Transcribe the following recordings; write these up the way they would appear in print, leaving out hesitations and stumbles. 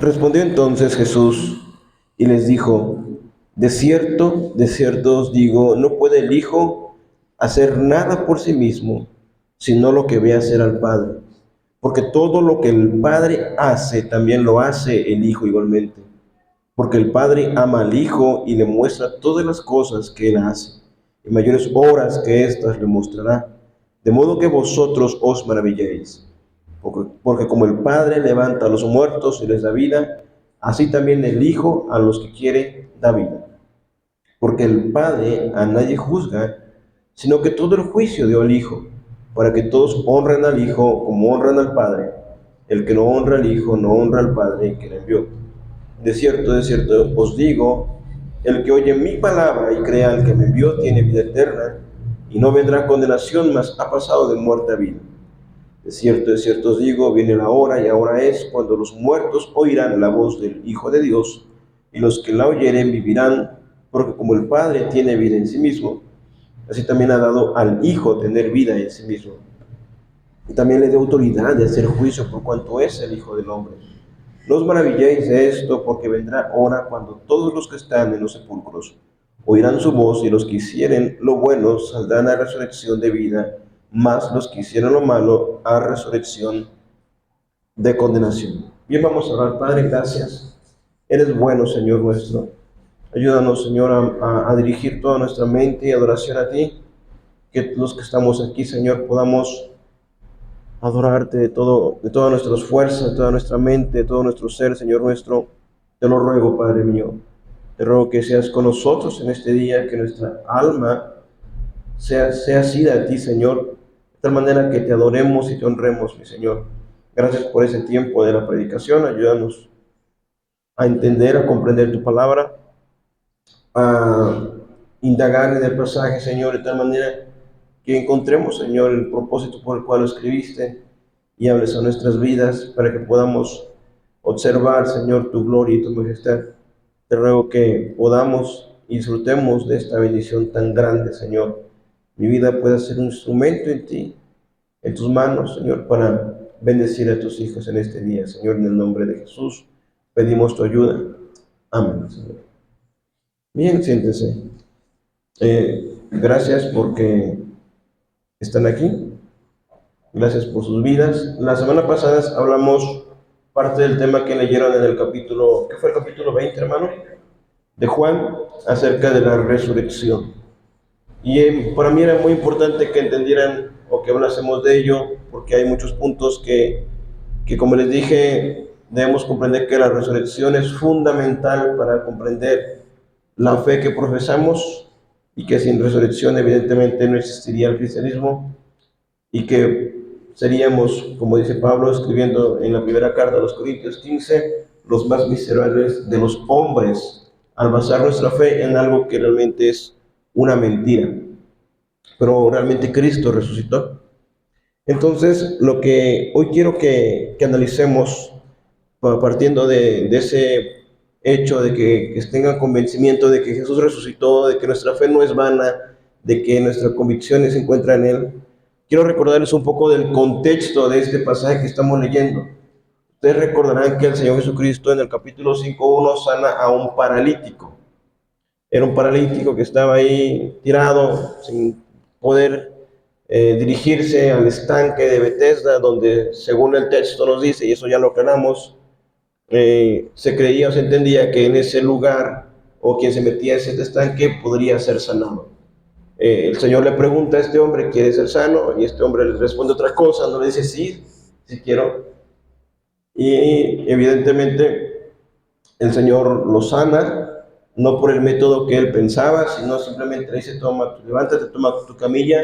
Respondió entonces Jesús y les dijo: de cierto os digo, no puede el Hijo hacer nada por sí mismo, sino lo que ve hacer al Padre. Porque todo lo que el Padre hace, también lo hace el Hijo igualmente. Porque el Padre ama al Hijo y le muestra todas las cosas que Él hace, y mayores obras que éstas le mostrará, de modo que vosotros os maravilléis. Porque como el Padre levanta a los muertos y les da vida, así también el Hijo a los que quiere da vida. Porque el Padre a nadie juzga, sino que todo el juicio dio al Hijo, para que todos honren al Hijo como honran al Padre. El que no honra al Hijo no honra al Padre que le envió. De cierto, os digo, el que oye mi palabra y crea al que me envió tiene vida eterna, y no vendrá condenación, mas ha pasado de muerte a vida. De cierto os digo, viene la hora, y ahora es, cuando los muertos oirán la voz del Hijo de Dios, y los que la oyeren vivirán, porque como el Padre tiene vida en sí mismo, así también ha dado al Hijo tener vida en sí mismo. Y también le dio autoridad de hacer juicio por cuanto es el Hijo del Hombre. No os maravilléis de esto, porque vendrá hora cuando todos los que están en los sepulcros oirán su voz, y los que hicieren lo bueno saldrán a resurrección de vida, mas los que hicieron lo malo a resurrección de condenación. Bien, vamos a orar. Padre, gracias. Eres bueno, Señor nuestro. Ayúdanos, Señor, a dirigir toda nuestra mente y adoración a ti. Que los que estamos aquí, Señor, podamos adorarte de todas nuestras fuerzas, de toda nuestra mente, de todo nuestro ser, Señor nuestro. Te lo ruego, Padre mío. Te ruego que seas con nosotros en este día, que nuestra alma sea asida a ti, Señor, de tal manera que te adoremos y te honremos, mi Señor. Gracias por ese tiempo de la predicación. Ayúdanos a entender, a comprender tu palabra, a indagar en el pasaje, Señor, de tal manera que encontremos, Señor, el propósito por el cual lo escribiste y hables a nuestras vidas para que podamos observar, Señor, tu gloria y tu majestad. Te ruego que podamos y disfrutemos de esta bendición tan grande, Señor. Mi vida pueda ser un instrumento en ti, en tus manos, Señor, para bendecir a tus hijos en este día. Señor, en el nombre de Jesús, pedimos tu ayuda. Amén, Señor. Bien, siéntense. Gracias porque están aquí. Gracias por sus vidas. La semana pasada hablamos parte del tema que leyeron en el capítulo, ¿qué fue el capítulo 20, hermano? De Juan, acerca de la resurrección. Y para mí era muy importante que entendieran o que hablásemos de ello, porque hay muchos puntos que como les dije, debemos comprender que la resurrección es fundamental para comprender la fe que profesamos, y que sin resurrección evidentemente no existiría el cristianismo, y que seríamos, como dice Pablo escribiendo en la primera carta a los Corintios 15, los más miserables de los hombres, al basar nuestra fe en algo que realmente es una mentira. Pero realmente Cristo resucitó. Entonces, lo que hoy quiero que analicemos, partiendo de ese hecho de que tengan convencimiento de que Jesús resucitó, de que nuestra fe no es vana, de que nuestra convicción se encuentra en Él, quiero recordarles un poco del contexto de este pasaje que estamos leyendo. Ustedes recordarán que el Señor Jesucristo en el capítulo 5:1 sana a un paralítico. Era un paralítico que estaba ahí tirado, sin poder dirigirse al estanque de Betesda, donde según el texto nos dice, y eso ya lo aclaramos, se creía o se entendía que en ese lugar, o quien se metía en ese estanque, podría ser sanado. El Señor le pregunta a este hombre, ¿quiere ser sano? Y este hombre le responde otra cosa, no le dice sí, sí quiero. Y evidentemente el Señor lo sana, no por el método que él pensaba, sino simplemente le dice, levántate, toma tu camilla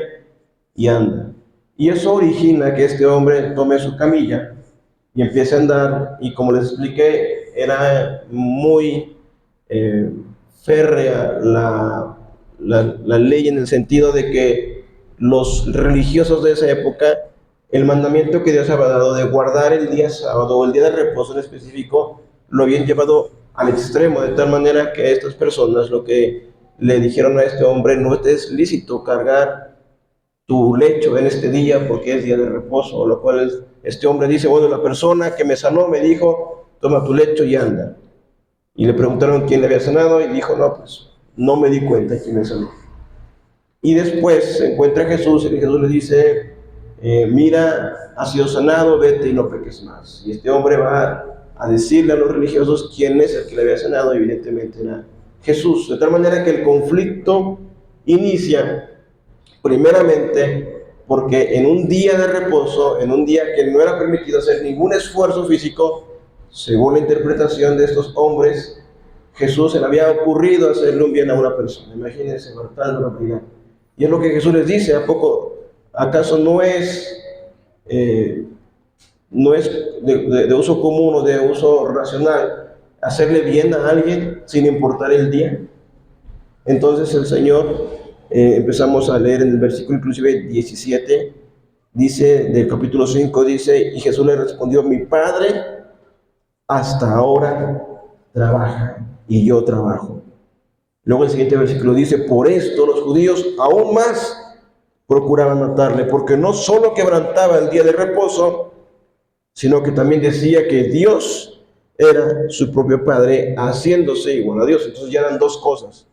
y anda. Y eso origina que este hombre tome su camilla y empiece a andar, y como les expliqué, era muy férrea la ley, en el sentido de que los religiosos de esa época, el mandamiento que Dios había dado de guardar el día sábado o el día de reposo en específico, lo habían llevado al extremo, de tal manera que estas personas lo que le dijeron a este hombre: no te es lícito cargar tu lecho en este día porque es día de reposo. Lo cual este hombre dice: bueno, la persona que me sanó me dijo toma tu lecho y anda. Y le preguntaron quién le había sanado y dijo, no, pues no me di cuenta quién me sanó. Y después se encuentra Jesús y Jesús le dice, mira, has sido sanado, vete y no peques más. Y este hombre va a decirle a los religiosos quién es el que le había sanado, y evidentemente era Jesús. De tal manera que el conflicto inicia primeramente porque en un día de reposo, en un día que no era permitido hacer ningún esfuerzo físico, según la interpretación de estos hombres, Jesús se le había ocurrido hacerle un bien a una persona. Imagínense, matando una vida. Y es lo que Jesús les dice, ¿acaso no es de uso común o de uso racional hacerle bien a alguien sin importar el día? Entonces el Señor, empezamos a leer en el versículo inclusive 17, dice, del capítulo 5, dice, y Jesús le respondió, mi Padre hasta ahora trabaja y yo trabajo. Luego el siguiente versículo dice, por esto los judíos aún más procuraban matarle, porque no solo quebrantaba el día de reposo, sino que también decía que Dios era su propio Padre, haciéndose igual a Dios. Entonces ya eran dos cosas.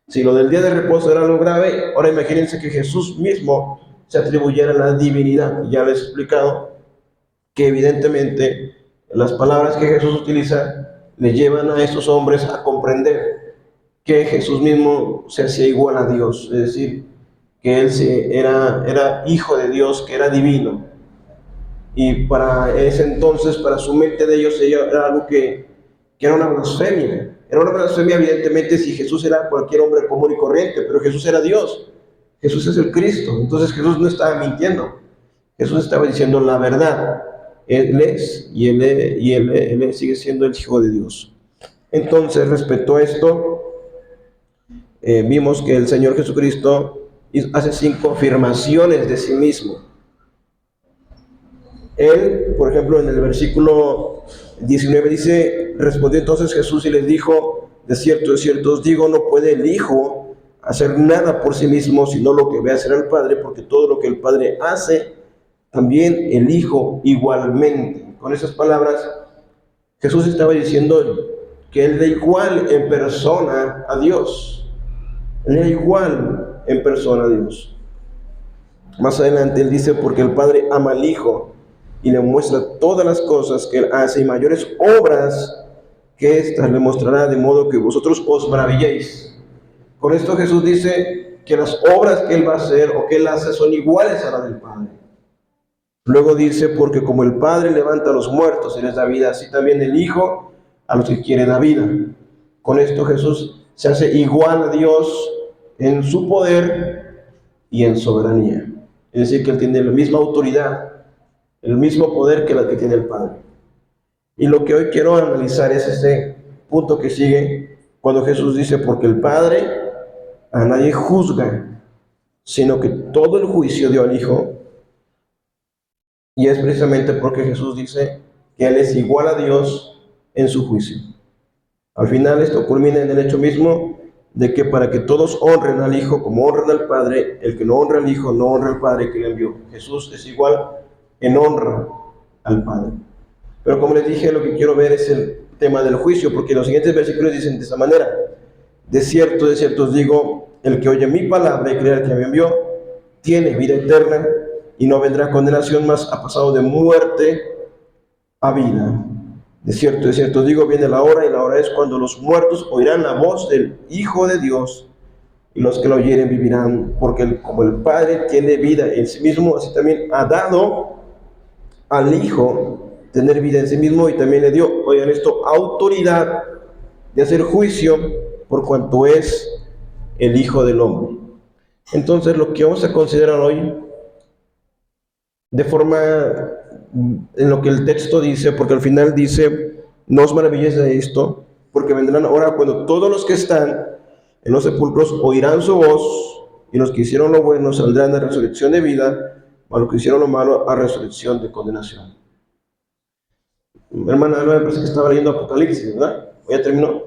Si lo del día de reposo era lo grave, ahora imagínense que Jesús mismo se atribuyera la divinidad. Ya les he explicado que evidentemente las palabras que Jesús utiliza le llevan a estos hombres a comprender que Jesús mismo se hacía igual a Dios, es decir, que Él era hijo de Dios, que era divino. Y para ese entonces, para su mente de ellos, era algo que era una blasfemia. Era una blasfemia, evidentemente, si Jesús era cualquier hombre común y corriente, pero Jesús era Dios. Jesús es el Cristo. Entonces Jesús no estaba mintiendo. Jesús estaba diciendo la verdad. Él es, y él sigue siendo el Hijo de Dios. Entonces, respecto a esto, vimos que el Señor Jesucristo hace 5 afirmaciones de sí mismo. Él, por ejemplo, en el versículo 19 dice, respondió entonces Jesús y les dijo, de cierto os digo, no puede el Hijo hacer nada por sí mismo, sino lo que ve hacer al Padre, porque todo lo que el Padre hace, también el Hijo igualmente. Con esas palabras, Jesús estaba diciendo que Él era igual en persona a Dios. Él era igual en persona a Dios. Más adelante Él dice, porque el Padre ama al Hijo y le muestra todas las cosas que Él hace, y mayores obras que éstas le mostrará, de modo que vosotros os maravilléis. Con esto Jesús dice que las obras que Él va a hacer o que Él hace son iguales a las del Padre. Luego dice, porque como el Padre levanta a los muertos y les da vida, así también el Hijo a los que quiere da vida. Con esto Jesús se hace igual a Dios en su poder y en soberanía. Es decir, que Él tiene la misma autoridad, el mismo poder que la que tiene el Padre. Y lo que hoy quiero analizar es este punto que sigue, cuando Jesús dice, porque el Padre a nadie juzga, sino que todo el juicio dio al Hijo. Y es precisamente porque Jesús dice que Él es igual a Dios en su juicio. Al final esto culmina en el hecho mismo de que para que todos honren al Hijo como honran al Padre, el que no honra al Hijo no honra al Padre que le envió. Jesús es igual en honra al Padre. Pero como les dije, lo que quiero ver es el tema del juicio, porque los siguientes versículos dicen de esta manera: de cierto os digo, el que oye mi palabra y cree al que me envió, tiene vida eterna y no vendrá condenación, mas ha pasado de muerte a vida. De cierto os digo, viene la hora, y la hora es cuando los muertos oirán la voz del Hijo de Dios, y los que lo oyeren vivirán, porque como el Padre tiene vida en sí mismo, así también ha dado al Hijo tener vida en sí mismo, y también le dio, oigan esto, autoridad de hacer juicio, por cuanto es el Hijo del Hombre. Entonces, lo que vamos a considerar hoy, de forma en lo que el texto dice, porque al final dice, no os maravilléis de esto, porque vendrán ahora cuando todos los que están en los sepulcros oirán su voz, y los que hicieron lo bueno saldrán a resurrección de vida, a los que hicieron lo malo a resurrección de condenación. Mi hermana Ana me parece que estaba leyendo Apocalipsis, ¿verdad? ¿Ya terminó?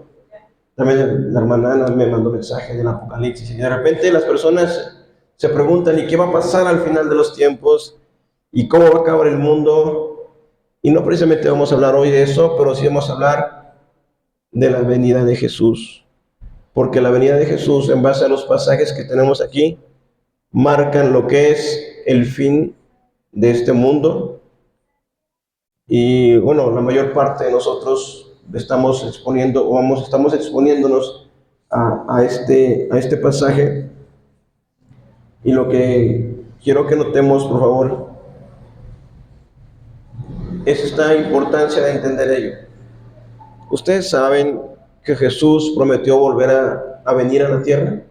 También la hermana Ana me mandó mensaje del Apocalipsis, y de repente las personas se preguntan, ¿y qué va a pasar al final de los tiempos? ¿Y cómo va a acabar el mundo? Y no precisamente vamos a hablar hoy de eso, pero sí vamos a hablar de la venida de Jesús. Porque la venida de Jesús, en base a los pasajes que tenemos aquí, marcan lo que es el fin de este mundo. Y bueno, la mayor parte de nosotros estamos exponiendo estamos exponiéndonos a este pasaje. Y lo que quiero que notemos, por favor, es esta importancia de entender ello. Ustedes saben que Jesús prometió volver a venir a la tierra.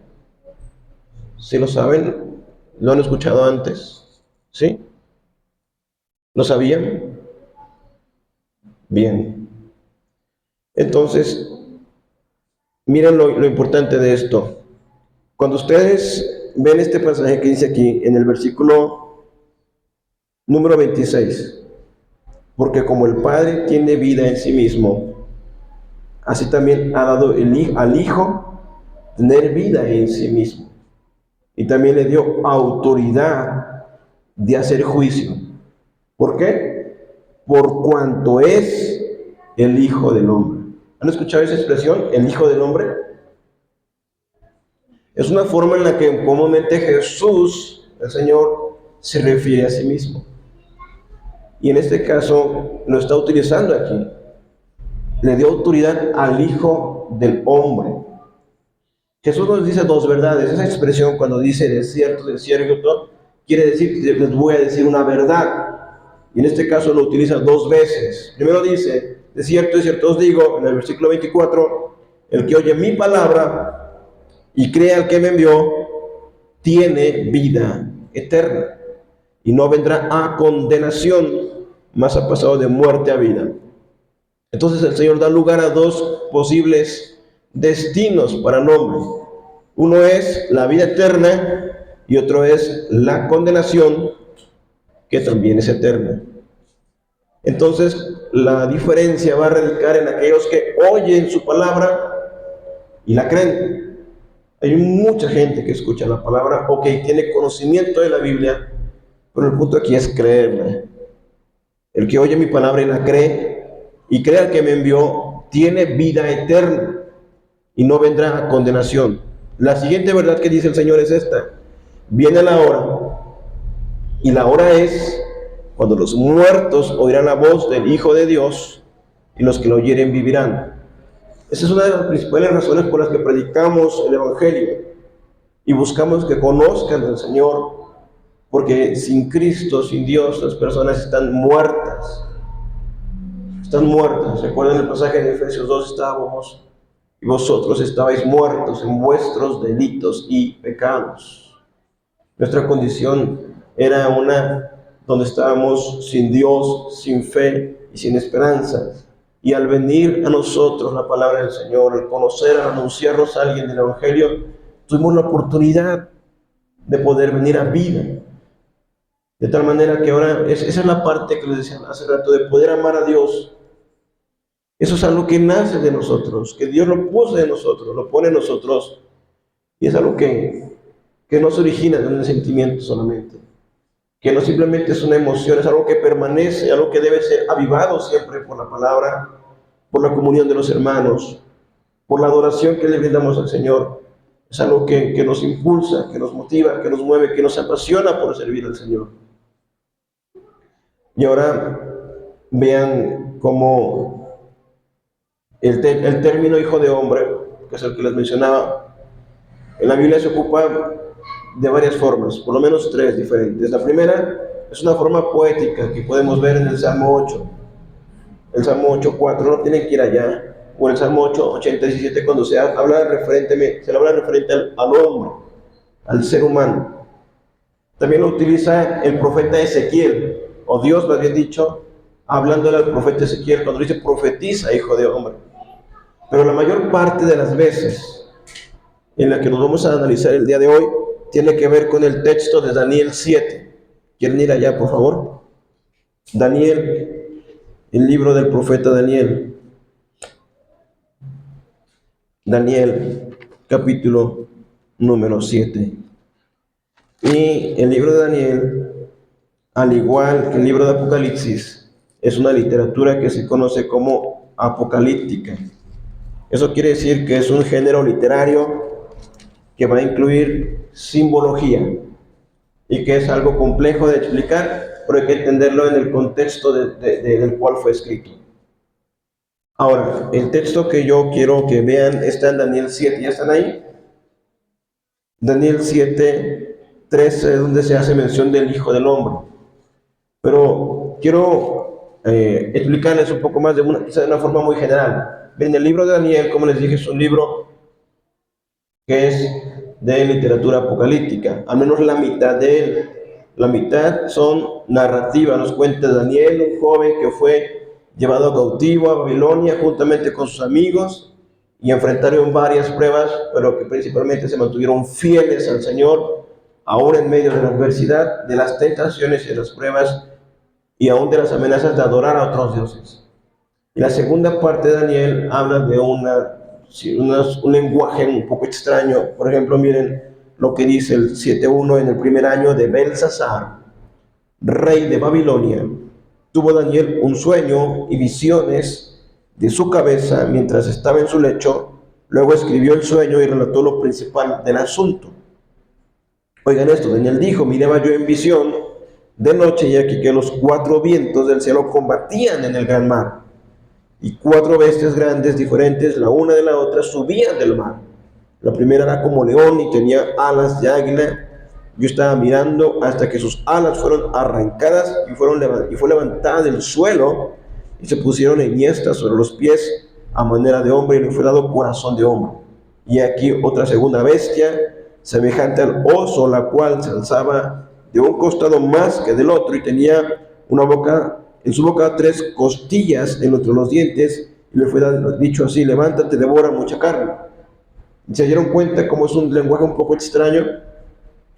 ¿Sí lo saben? ¿Lo han escuchado antes? ¿Sí? ¿Lo sabían? Bien. Entonces, miren lo importante de esto. Cuando ustedes ven este pasaje que dice aquí, en el versículo número 26, porque como el Padre tiene vida en sí mismo, así también ha dado al Hijo tener vida en sí mismo. Y también le dio autoridad de hacer juicio. ¿Por qué? Por cuanto es el Hijo del Hombre. ¿Han escuchado esa expresión? El Hijo del Hombre. Es una forma en la que comúnmente Jesús, el Señor, se refiere a sí mismo. Y en este caso lo está utilizando aquí. Le dio autoridad al Hijo del Hombre. Jesús nos dice dos verdades. Esa expresión cuando dice de cierto, quiere decir que les voy a decir una verdad. Y en este caso lo utiliza dos veces. Primero dice, de cierto os digo, en el versículo 24, el que oye mi palabra y crea al que me envió, tiene vida eterna. Y no vendrá a condenación, mas ha pasado de muerte a vida. Entonces el Señor da lugar a dos posibles destinos para el hombre. Uno es la vida eterna y otro es la condenación, que también es eterna. Entonces la diferencia va a radicar en aquellos que oyen su palabra y la creen. Hay mucha gente que escucha la palabra o que tiene conocimiento de la Biblia, pero el punto aquí es creerla. El que oye mi palabra y la cree, y cree al que me envió, tiene vida eterna y no vendrá a condenación. La siguiente verdad que dice el Señor es esta: viene la hora, y la hora es cuando los muertos oirán la voz del Hijo de Dios, y los que lo oyeren vivirán. Esa es una de las principales razones por las que predicamos el Evangelio y buscamos que conozcan al Señor, porque sin Cristo, sin Dios, las personas están muertas. Están muertas. Recuerden el pasaje de Efesios 2, estábamos y vosotros estabais muertos en vuestros delitos y pecados. Nuestra condición era una donde estábamos sin Dios, sin fe y sin esperanza. Y al venir a nosotros la palabra del Señor, al conocer, al anunciarnos a alguien del Evangelio, tuvimos la oportunidad de poder venir a vida. De tal manera que ahora, esa es la parte que les decía hace rato, de poder amar a Dios. Eso es algo que nace de nosotros, que Dios lo puso en nosotros, lo pone en nosotros. Y es algo que no se origina de un sentimiento solamente, que no simplemente es una emoción, es algo que permanece, algo que debe ser avivado siempre por la palabra, por la comunión de los hermanos, por la adoración que le brindamos al Señor. Es algo que nos impulsa, que nos motiva, que nos mueve, que nos apasiona por servir al Señor. Y ahora vean cómo el término hijo de hombre, que es el que les mencionaba, en la Biblia se ocupa de varias formas, por lo menos tres diferentes. La primera es una forma poética que podemos ver en el Salmo 8. El Salmo 8:4, no tienen que ir allá, o el Salmo 8:87, cuando se habla referente al hombre, al ser humano. También lo utiliza el profeta Ezequiel, o Dios, más bien dicho, hablándole al profeta Ezequiel, cuando dice profetiza, hijo de hombre. Pero la mayor parte de las veces en la que nos vamos a analizar el día de hoy tiene que ver con el texto de Daniel 7. ¿Quieren ir allá, por favor? Daniel, el libro del profeta Daniel. Daniel, capítulo número 7. Y el libro de Daniel, al igual que el libro de Apocalipsis, es una literatura que se conoce como apocalíptica. Eso quiere decir que es un género literario que va a incluir simbología y que es algo complejo de explicar, pero hay que entenderlo en el contexto del cual fue escrito. Ahora, el texto que yo quiero que vean está en Daniel 7, ¿ya están ahí? Daniel 7, 13, donde se hace mención del Hijo del Hombre. Pero quiero explicarles un poco más quizá de una forma muy general. En el libro de Daniel, como les dije, es un libro que es de literatura apocalíptica, al menos la mitad de él. La mitad son narrativas, nos cuenta Daniel, un joven que fue llevado cautivo a Babilonia juntamente con sus amigos y enfrentaron varias pruebas, pero que principalmente se mantuvieron fieles al Señor, aún en medio de la adversidad, de las tentaciones y de las pruebas y aún de las amenazas de adorar a otros dioses. Y la segunda parte de Daniel habla de un lenguaje un poco extraño. Por ejemplo, miren lo que dice el 7.1: en el primer año de Belsasar, rey de Babilonia, tuvo Daniel un sueño y visiones de su cabeza mientras estaba en su lecho. Luego escribió el sueño y relató lo principal del asunto. Oigan esto, Daniel dijo: miraba yo en visión de noche, y aquí que los 4 vientos del cielo combatían en el gran mar, y 4 bestias grandes diferentes, la una de la otra, subían del mar. La primera era como león y tenía alas de águila. Yo estaba mirando hasta que sus alas fueron arrancadas y fue levantada del suelo, y se pusieron enhiestas sobre los pies a manera de hombre, y le fue dado corazón de hombre. Y aquí otra segunda bestia, semejante al oso, la cual se alzaba de un costado más que del otro, y tenía en su boca 3 costillas entre los dientes, y le fue dicho así: levántate, devora mucha carne. Y se dieron cuenta cómo es un lenguaje un poco extraño.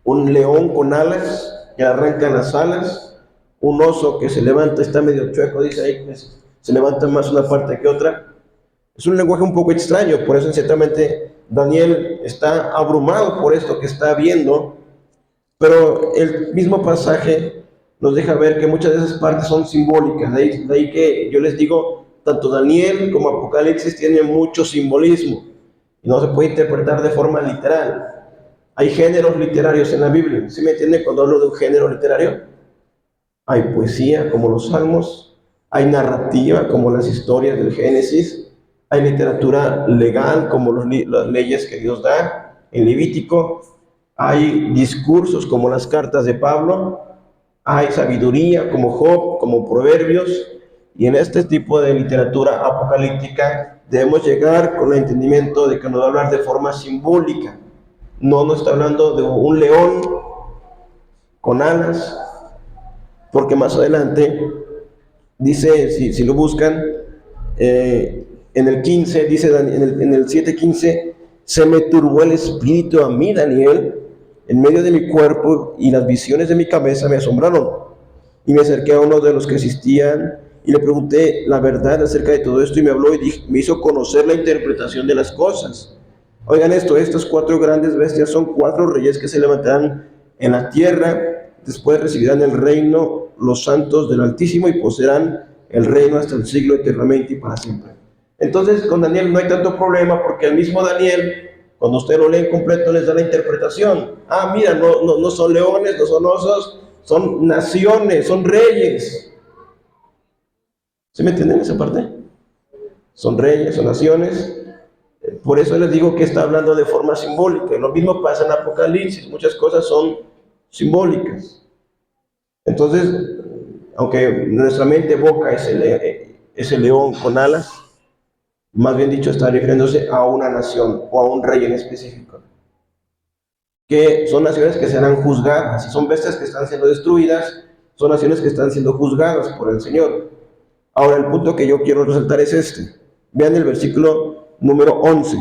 Un león con alas, que arranca las alas, un oso que se levanta, está medio chueco, dice ahí, se levanta más una parte que otra. Es un lenguaje un poco extraño, por eso ciertamente Daniel está abrumado por esto que está viendo, pero el mismo pasaje nos deja ver que muchas de esas partes son simbólicas. De ahí que yo les digo, tanto Daniel como Apocalipsis tienen mucho simbolismo y no se puede interpretar de forma literal. Hay géneros literarios en la Biblia. ¿Sí me entienden cuando hablo de un género literario? Hay poesía, como los salmos. Hay narrativa, como las historias del Génesis. Hay literatura legal, como las leyes que Dios da en Levítico. Hay discursos, como las cartas de Pablo. Hay sabiduría, como Job, como Proverbios. Y en este tipo de literatura apocalíptica debemos llegar con el entendimiento de que nos va a hablar de forma simbólica. No nos está hablando de un león con alas, porque más adelante dice, si lo buscan, en el 15, dice en el 7:15: se me turbó el espíritu a mí, Daniel, en medio de mi cuerpo, y las visiones de mi cabeza me asombraron. Y me acerqué a uno de los que asistían y le pregunté la verdad acerca de todo esto, y me habló y me hizo conocer la interpretación de las cosas. Oigan esto: estas 4 grandes bestias son 4 reyes que se levantarán en la tierra. Después recibirán el reino los santos del Altísimo, y poseerán el reino hasta el siglo, eternamente y para siempre. Entonces, con Daniel no hay tanto problema, porque el mismo Daniel, cuando usted lo lee completo, les da la interpretación. Mira, no son leones, no son osos, son naciones, son reyes. ¿Sí me entienden esa parte? Son reyes, son naciones. Por eso les digo que está hablando de forma simbólica. Lo mismo pasa en Apocalipsis, muchas cosas son simbólicas. Entonces, aunque nuestra mente evoca ese león con alas, más bien dicho está refiriéndose a una nación o a un rey en específico, que son naciones que serán juzgadas. Si son bestias que están siendo destruidas, son naciones que están siendo juzgadas por el Señor. Ahora, el punto que yo quiero resaltar es este. Vean el versículo número 11.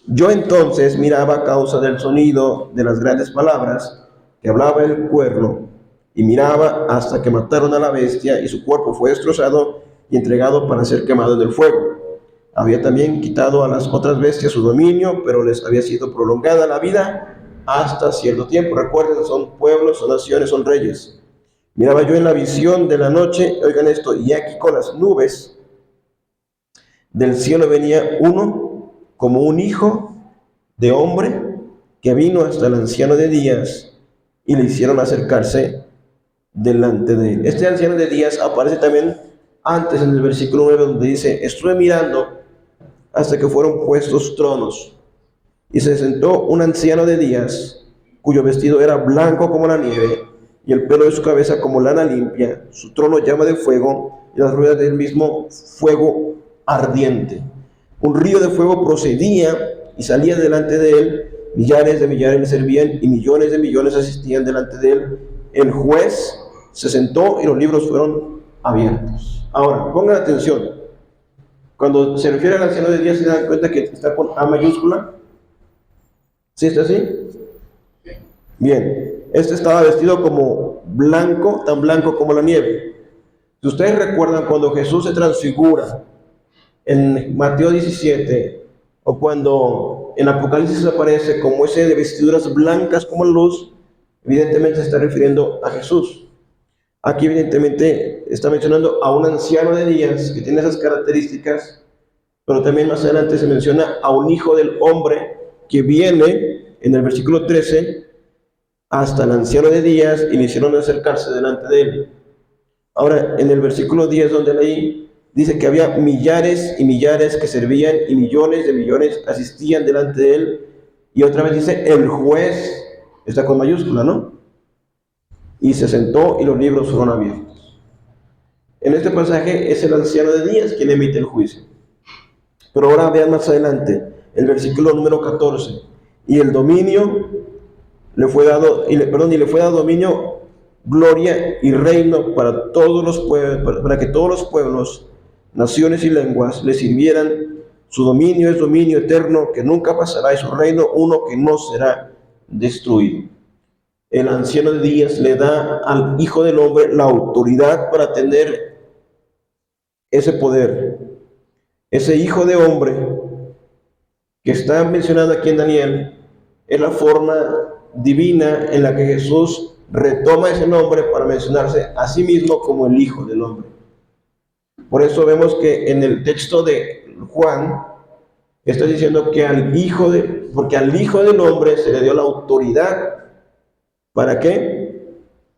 Yo entonces miraba a causa del sonido de las grandes palabras que hablaba el cuerno, y miraba hasta que mataron a la bestia, y su cuerpo fue destrozado y entregado para ser quemado en el fuego. Había también quitado a las otras bestias su dominio, pero les había sido prolongada la vida hasta cierto tiempo. Recuerden, son pueblos, son naciones, son reyes. Miraba yo en la visión de la noche, oigan esto, y aquí con las nubes del cielo venía uno como un hijo de hombre que vino hasta el anciano de días y le hicieron acercarse delante de él. Este anciano de días aparece también antes en el versículo 9 donde dice, estuve mirando hasta que fueron puestos tronos y se sentó un anciano de días cuyo vestido era blanco como la nieve y el pelo de su cabeza como lana limpia, su trono llama de fuego y las ruedas del mismo fuego ardiente. Un río de fuego procedía y salía delante de él, millares de millares le servían y millones de millones asistían delante de él. El juez se sentó y los libros fueron abiertos. Ahora, pongan atención. Cuando se refiere al anciano de días, se dan cuenta que está con A mayúscula. ¿Sí está así? Bien. Este estaba vestido como blanco, tan blanco como la nieve. Si ustedes recuerdan cuando Jesús se transfigura en Mateo 17, o cuando en Apocalipsis aparece como ese de vestiduras blancas como la luz, evidentemente se está refiriendo a Jesús. Aquí evidentemente está mencionando a un anciano de días que tiene esas características, pero también más adelante se menciona a un hijo del hombre que viene en el versículo 13 hasta el anciano de días y le hicieron acercarse delante de él. Ahora, en el versículo 10 donde leí, dice que había millares y millares que servían y millones de millones asistían delante de él. Y otra vez dice, el juez, está con mayúscula, ¿no? Y se sentó y los libros fueron abiertos. En este pasaje es el anciano de días quien emite el juicio. Pero ahora vean más adelante, el versículo número 14. Y el dominio le fue dado, y le fue dado dominio, gloria y reino para todos los pueblos, para que todos los pueblos, naciones y lenguas le sirvieran. Su dominio es dominio eterno que nunca pasará y su reino uno que no será destruido. El anciano de días le da al Hijo del Hombre la autoridad para tener ese poder. Ese Hijo de Hombre que está mencionado aquí en Daniel es la forma divina en la que Jesús retoma ese nombre para mencionarse a sí mismo como el Hijo del Hombre. Por eso vemos que en el texto de Juan está diciendo que porque al Hijo del Hombre se le dio la autoridad. ¿Para qué?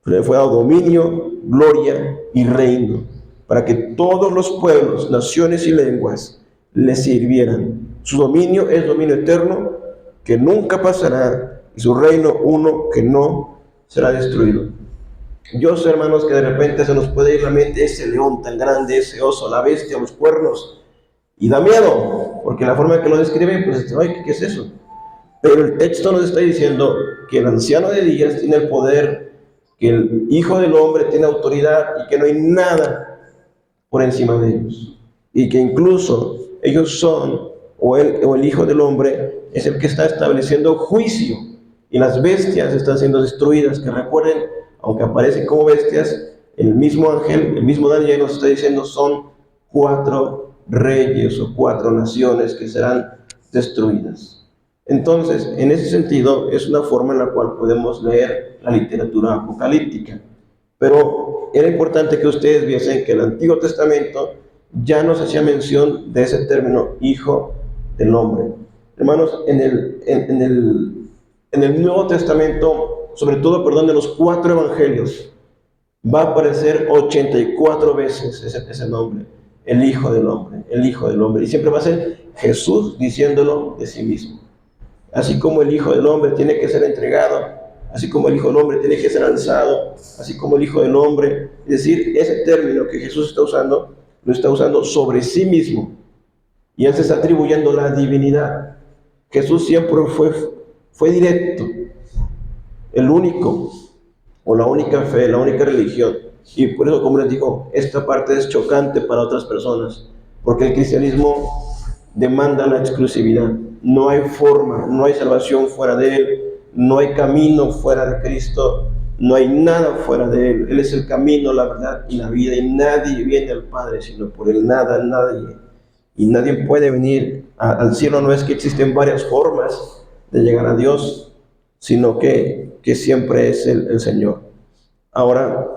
Le fue dado dominio, gloria y reino, para que todos los pueblos, naciones y lenguas le sirvieran. Su dominio es dominio eterno, que nunca pasará, y su reino uno que no será destruido. Yo sé, hermanos, que de repente se nos puede ir la mente ese león tan grande, ese oso, la bestia, los cuernos, y da miedo, porque la forma en que lo describe, pues, ay, ¿qué es eso? Pero el texto nos está diciendo que el anciano de días tiene el poder, que el Hijo del Hombre tiene autoridad y que no hay nada por encima de ellos. Y que incluso ellos son, o el Hijo del Hombre, es el que está estableciendo juicio. Y las bestias están siendo destruidas, que recuerden, aunque aparecen como bestias, el mismo ángel, el mismo Daniel nos está diciendo son 4 reyes o 4 naciones que serán destruidas. Entonces, en ese sentido, es una forma en la cual podemos leer la literatura apocalíptica. Pero era importante que ustedes viesen que el Antiguo Testamento ya nos hacía mención de ese término, Hijo del Hombre. Hermanos, en el Nuevo Testamento, sobre todo, de los 4 evangelios, va a aparecer 84 veces ese nombre, el Hijo del Hombre, el Hijo del Hombre. Y siempre va a ser Jesús diciéndolo de sí mismo. Así como el Hijo del Hombre tiene que ser entregado, así como el Hijo del Hombre tiene que ser alzado, así como el Hijo del Hombre, es decir, ese término que Jesús está usando, lo está usando sobre sí mismo. Y Él se está atribuyendo la divinidad. Jesús siempre fue directo, el único, o la única fe, la única religión. Y por eso, como les digo, esta parte es chocante para otras personas, porque el cristianismo demanda la exclusividad. No hay forma, no hay salvación fuera de Él, no hay camino fuera de Cristo, no hay nada fuera de Él. Él es el camino, la verdad y la vida, y nadie viene al Padre sino por Él, nadie. Y nadie puede venir al cielo. No es que existen varias formas de llegar a Dios, sino que siempre es el Señor. Ahora,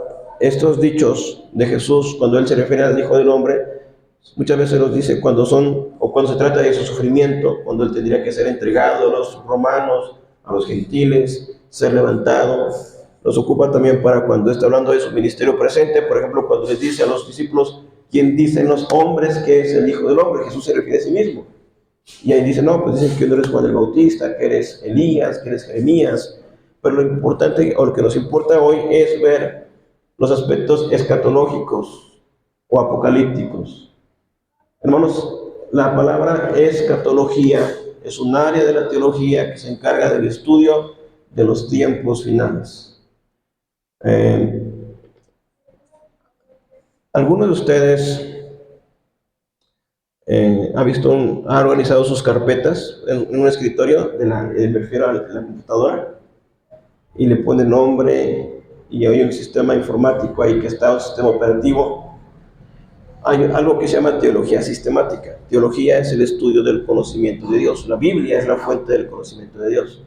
estos dichos de Jesús, cuando Él se refiere al Hijo del Hombre, muchas veces los dice cuando se trata de su sufrimiento, cuando Él tendría que ser entregado a los romanos, a los gentiles, ser levantado. Los ocupa también para cuando está hablando de su ministerio presente, por ejemplo, cuando les dice a los discípulos, ¿quién dicen los hombres que es el Hijo del Hombre? Jesús se refiere a sí mismo. Y ahí dice, no, pues dicen que no eres Juan el Bautista, que eres Elías, que eres Jeremías. Pero lo importante, o lo que nos importa hoy, es ver los aspectos escatológicos o apocalípticos. Hermanos, la palabra escatología es un área de la teología que se encarga del estudio de los tiempos finales. ¿Algunos de ustedes ha organizado sus carpetas en un escritorio, me refiero a la computadora, y le pone nombre, y hay un sistema informático ahí que está, un sistema operativo? Hay algo que se llama teología sistemática. Teología es el estudio del conocimiento de Dios. La Biblia es la fuente del conocimiento de Dios.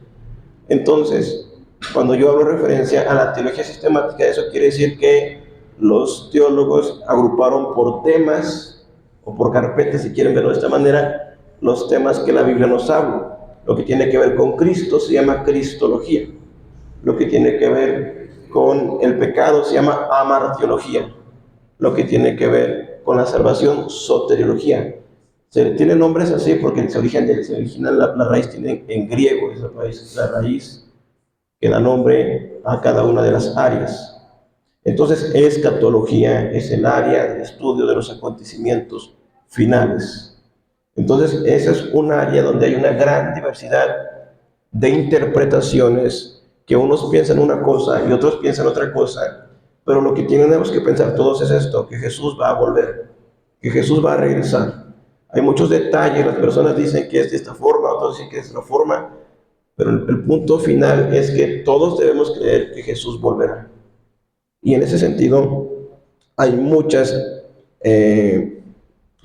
Entonces, cuando yo hablo referencia a la teología sistemática, eso quiere decir que los teólogos agruparon por temas o por carpetas, si quieren verlo de esta manera, los temas que la Biblia nos habla. Lo que tiene que ver con Cristo se llama cristología. Lo que tiene que ver con el pecado se llama amartiología. Lo que tiene que ver con la salvación, soteriología. Se tiene nombres así porque se origina la raíz tiene en griego, es la raíz que da nombre a cada una de las áreas. Entonces, escatología es el área de estudio de los acontecimientos finales. Entonces, esa es un área donde hay una gran diversidad de interpretaciones, que unos piensan una cosa y otros piensan otra cosa, pero lo que tenemos que pensar todos es esto, que Jesús va a volver, que Jesús va a regresar. Hay muchos detalles, las personas dicen que es de esta forma, otros dicen que es de otra forma, pero el punto final es que todos debemos creer que Jesús volverá. Y en ese sentido, hay muchos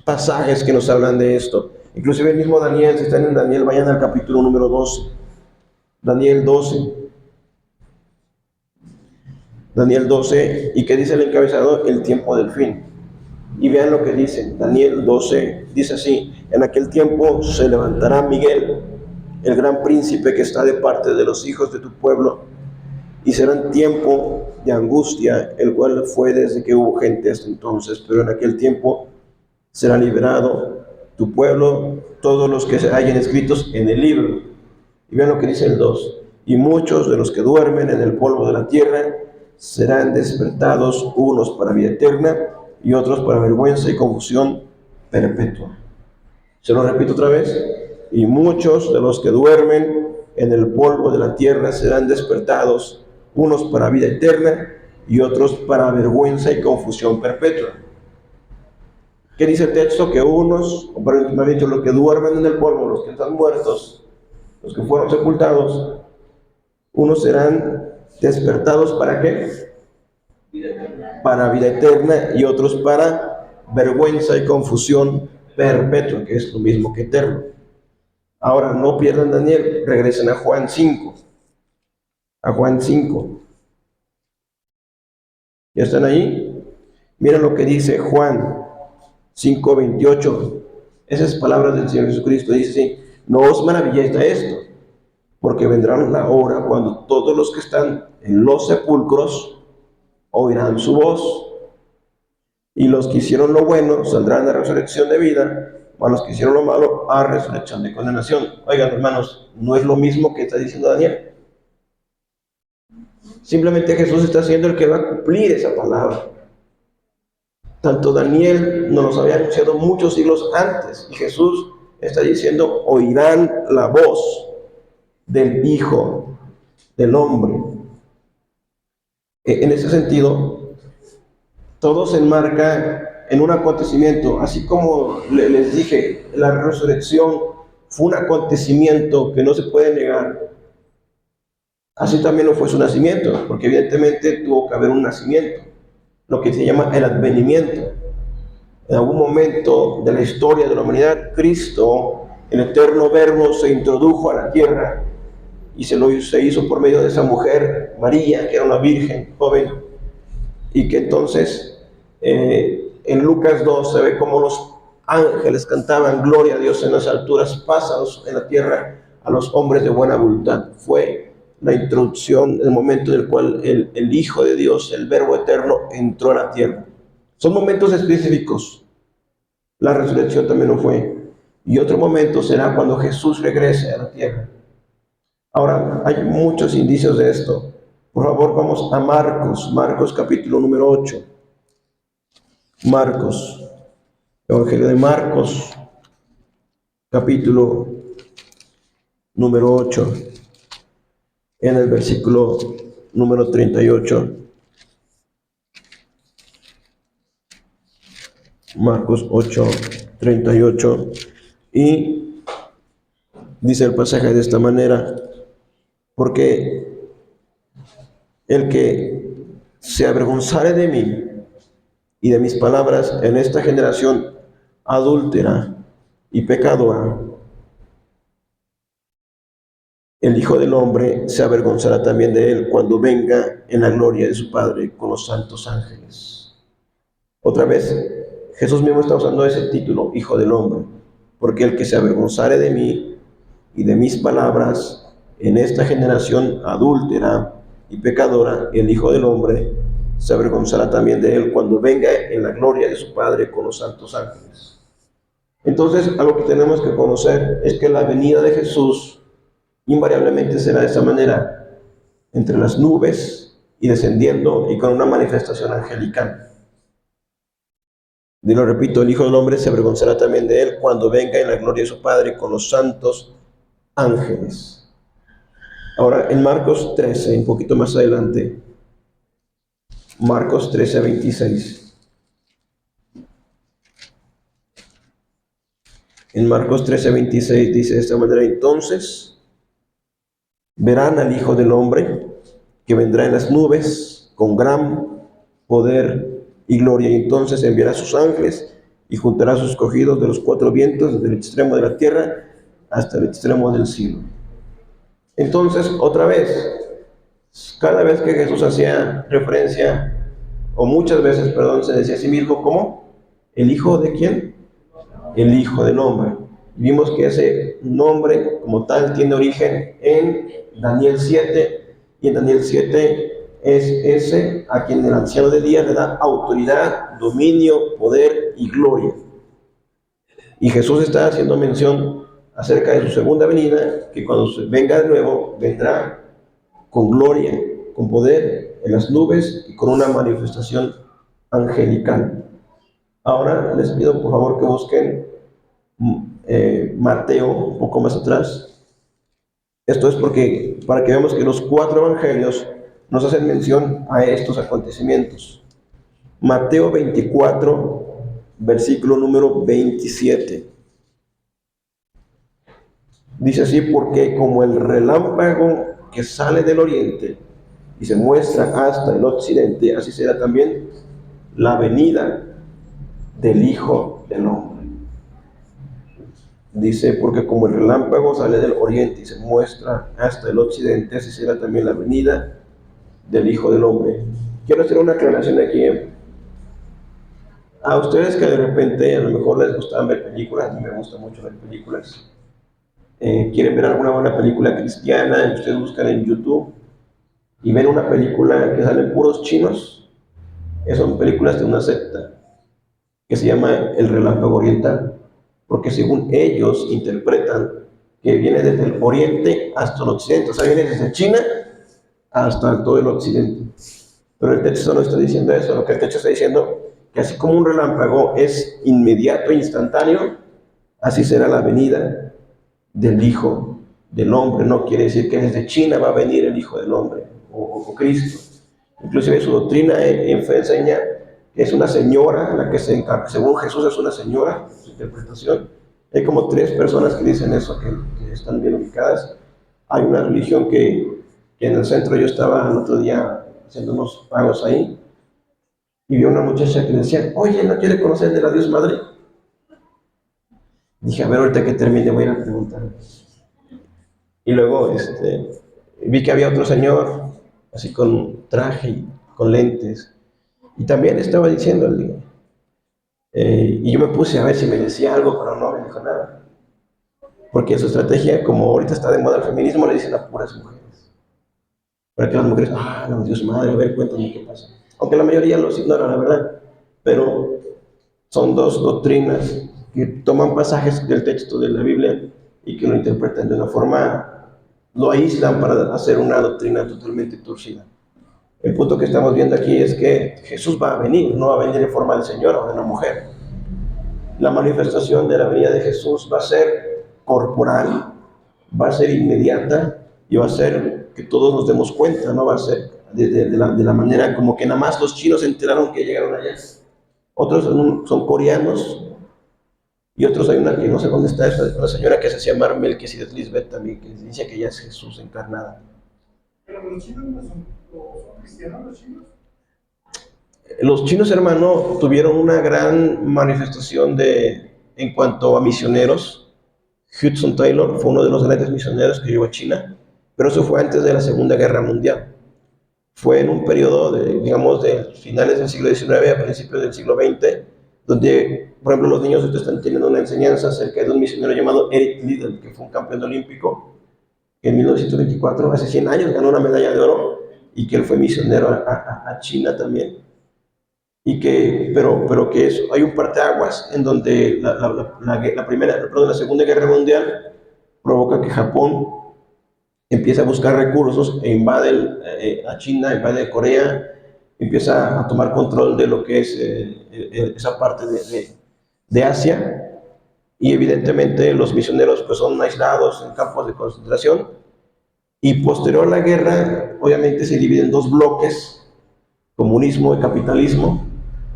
pasajes que nos hablan de esto. Inclusive el mismo Daniel, si están en Daniel, vayan al capítulo número 12. Daniel 12. Daniel 12, ¿y qué dice el encabezado? El tiempo del fin. Y vean lo que dice, Daniel 12, dice así: en aquel tiempo se levantará Miguel, el gran príncipe que está de parte de los hijos de tu pueblo, y será un tiempo de angustia, el cual fue desde que hubo gente hasta entonces, pero en aquel tiempo será liberado tu pueblo, todos los que se hayan escritos en el libro. Y vean lo que dice el 2, y muchos de los que duermen en el polvo de la tierra serán despertados, unos para vida eterna y otros para vergüenza y confusión perpetua. Se lo repito otra vez, y muchos de los que duermen en el polvo de la tierra serán despertados, unos para vida eterna y otros para vergüenza y confusión perpetua. ¿Qué dice el texto? Que unos, o más bien los que duermen en el polvo, los que están muertos, los que fueron sepultados, unos serán despertados ¿para qué? Para vida eterna, y otros para vergüenza y confusión perpetua, que es lo mismo que eterno. Ahora, no pierdan Daniel, regresen a Juan 5. A Juan 5. ¿Ya están ahí? Miren lo que dice Juan 5:28. Esas palabras del Señor Jesucristo. Dice así: no os maravilléis de esto, porque vendrá la hora cuando todos los que están en los sepulcros oirán su voz, y los que hicieron lo bueno saldrán a resurrección de vida, mas los que hicieron lo malo a resurrección de condenación. Oigan, hermanos, no es lo mismo que está diciendo Daniel. Simplemente Jesús está siendo el que va a cumplir esa palabra. Tanto Daniel nos los había anunciado muchos siglos antes, y Jesús está diciendo: oirán la voz del Hijo del Hombre. En ese sentido, todo se enmarca en un acontecimiento. Así como les dije, la resurrección fue un acontecimiento que no se puede negar, así también lo fue su nacimiento, porque evidentemente tuvo que haber un nacimiento, lo que se llama el advenimiento. En algún momento de la historia de la humanidad, Cristo, el eterno Verbo, se introdujo a la tierra y se hizo por medio de esa mujer, María, que era una virgen joven, y que entonces en Lucas 2 se ve cómo los ángeles cantaban gloria a Dios en las alturas, paz en la tierra a los hombres de buena voluntad. Fue la introducción, el momento en el cual el Hijo de Dios, el Verbo eterno, entró a la tierra. Son momentos específicos. La resurrección también lo fue. Y otro momento será cuando Jesús regrese a la tierra. Ahora, hay muchos indicios de esto. Por favor, vamos a Marcos capítulo número 8. Marcos, Evangelio de Marcos, capítulo número 8, en el versículo número 38. Marcos 8, 38. Y dice el pasaje de esta manera: porque el que se avergonzare de mí y de mis palabras en esta generación adúltera y pecadora, el Hijo del Hombre se avergonzará también de él cuando venga en la gloria de su Padre con los santos ángeles. Otra vez, Jesús mismo está usando ese título, Hijo del Hombre, porque el que se avergonzare de mí y de mis palabras en esta generación adúltera y pecadora, el Hijo del Hombre se avergonzará también de él cuando venga en la gloria de su Padre con los santos ángeles. Entonces, algo que tenemos que conocer es que la venida de Jesús invariablemente será de esa manera, entre las nubes y descendiendo y con una manifestación angelical. Y lo repito, el Hijo del Hombre se avergonzará también de él cuando venga en la gloria de su Padre con los santos ángeles. Ahora, en Marcos 13, un poquito más adelante, Marcos 13, 26. En Marcos 13, 26 dice de esta manera: entonces verán al Hijo del Hombre que vendrá en las nubes con gran poder y gloria, y entonces enviará a sus ángeles y juntará a sus escogidos de los cuatro vientos, desde el extremo de la tierra hasta el extremo del cielo. Entonces, otra vez, cada vez que Jesús hacía referencia, o muchas veces, perdón, se decía a sí mismo, ¿cómo? ¿El Hijo de quién? El Hijo del Hombre. Vimos que ese nombre como tal tiene origen en Daniel 7, y en Daniel 7 es ese a quien el anciano de días le da autoridad, dominio, poder y gloria. Y Jesús está haciendo mención acerca de su segunda venida, que cuando venga de nuevo, vendrá con gloria, con poder en las nubes y con una manifestación angelical. Ahora les pido por favor que busquen Mateo un poco más atrás. Esto es porque para que veamos que los cuatro evangelios nos hacen mención a estos acontecimientos. Mateo 24, versículo número 27. Dice así: porque como el relámpago que sale del oriente y se muestra hasta el occidente, así será también la venida del Hijo del Hombre. Dice: porque como el relámpago sale del oriente y se muestra hasta el occidente, así será también la venida del Hijo del Hombre. Quiero hacer una aclaración aquí. A ustedes que de repente a lo mejor les gustan ver películas, a mí me gusta mucho ver películas, quieren ver alguna buena película cristiana, y ustedes buscan en YouTube y ven una película que salen puros chinos, son películas de una secta que se llama El Relámpago Oriental, porque según ellos interpretan que viene desde el oriente hasta el occidente, o sea, viene desde China hasta todo el occidente. Pero el texto no está diciendo eso. Lo que el texto está diciendo, que así como un relámpago es inmediato e instantáneo, así será la venida del Hijo del Hombre. No quiere decir que desde China va a venir el Hijo del Hombre o Cristo. Inclusive su doctrina enseña que es una señora la que se encarga, según Jesús es una señora, su interpretación. Hay como 3 personas que dicen eso, que están bien ubicadas. Hay una religión que en el centro, yo estaba el otro día haciendo unos pagos ahí, y vi a una muchacha que decía: oye, ¿no quiere conocer de la Dios Madre? Dije: a ver, ahorita que termine voy a ir a preguntar. Y luego vi que había otro señor, así con traje y con lentes, Y también estaba diciéndole, y yo me puse a ver si me decía algo, pero no me dijo nada. Porque su estrategia, como ahorita está de moda el feminismo, le dicen a puras mujeres. Para que las mujeres, no, Dios madre, a ver, cuéntame qué pasa. Aunque la mayoría los ignora, la verdad. Pero son dos doctrinas que toman pasajes del texto de la Biblia y que lo interpretan de una forma, lo aíslan para hacer una doctrina totalmente torcida. El punto que estamos viendo aquí es que Jesús va a venir, no va a venir en forma del Señor o de una mujer. La manifestación de la venida de Jesús va a ser corporal, va a ser inmediata y va a ser que todos nos demos cuenta, no va a ser de la manera como que nada más los chinos se enteraron que llegaron allá. Otros son coreanos y otros hay una que no sé dónde está, una señora que se hacía llamar Melquisedec Lisbeth también, que dice que ya es Jesús encarnada. Pero los chinos no son cristianos, los chinos. Los chinos, hermano, tuvieron una gran manifestación en cuanto a misioneros. Hudson Taylor fue uno de los grandes misioneros que llegó a China, pero eso fue antes de la Segunda Guerra Mundial. Fue en un periodo, digamos, de finales del siglo XIX a principios del siglo XX, donde, por ejemplo, los niños están teniendo una enseñanza acerca de un misionero llamado Eric Liddell, que fue un campeón olímpico, que en 1924, hace 100 años, ganó una medalla de oro, y que él fue misionero a China también. Y que, pero que hay un parteaguas en donde la Segunda Guerra Mundial provoca que Japón empieza a buscar recursos e invade a China, invade Corea, empieza a tomar control de lo que es esa parte de Asia, y evidentemente los misioneros pues son aislados en campos de concentración, y posterior a la guerra obviamente se dividen en dos bloques, comunismo y capitalismo.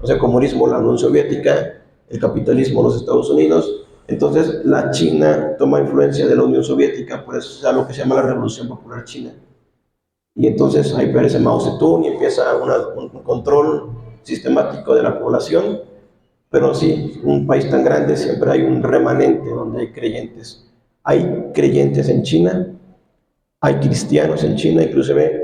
O sea, comunismo la Unión Soviética, el capitalismo los Estados Unidos. Entonces la China toma influencia de la Unión Soviética, por eso es lo que se llama la Revolución Popular China. Y entonces ahí aparece Mao Zedong y empieza un control sistemático de la población. Pero sí, un país tan grande siempre hay un remanente donde hay creyentes. Hay creyentes en China, hay cristianos en China, inclusive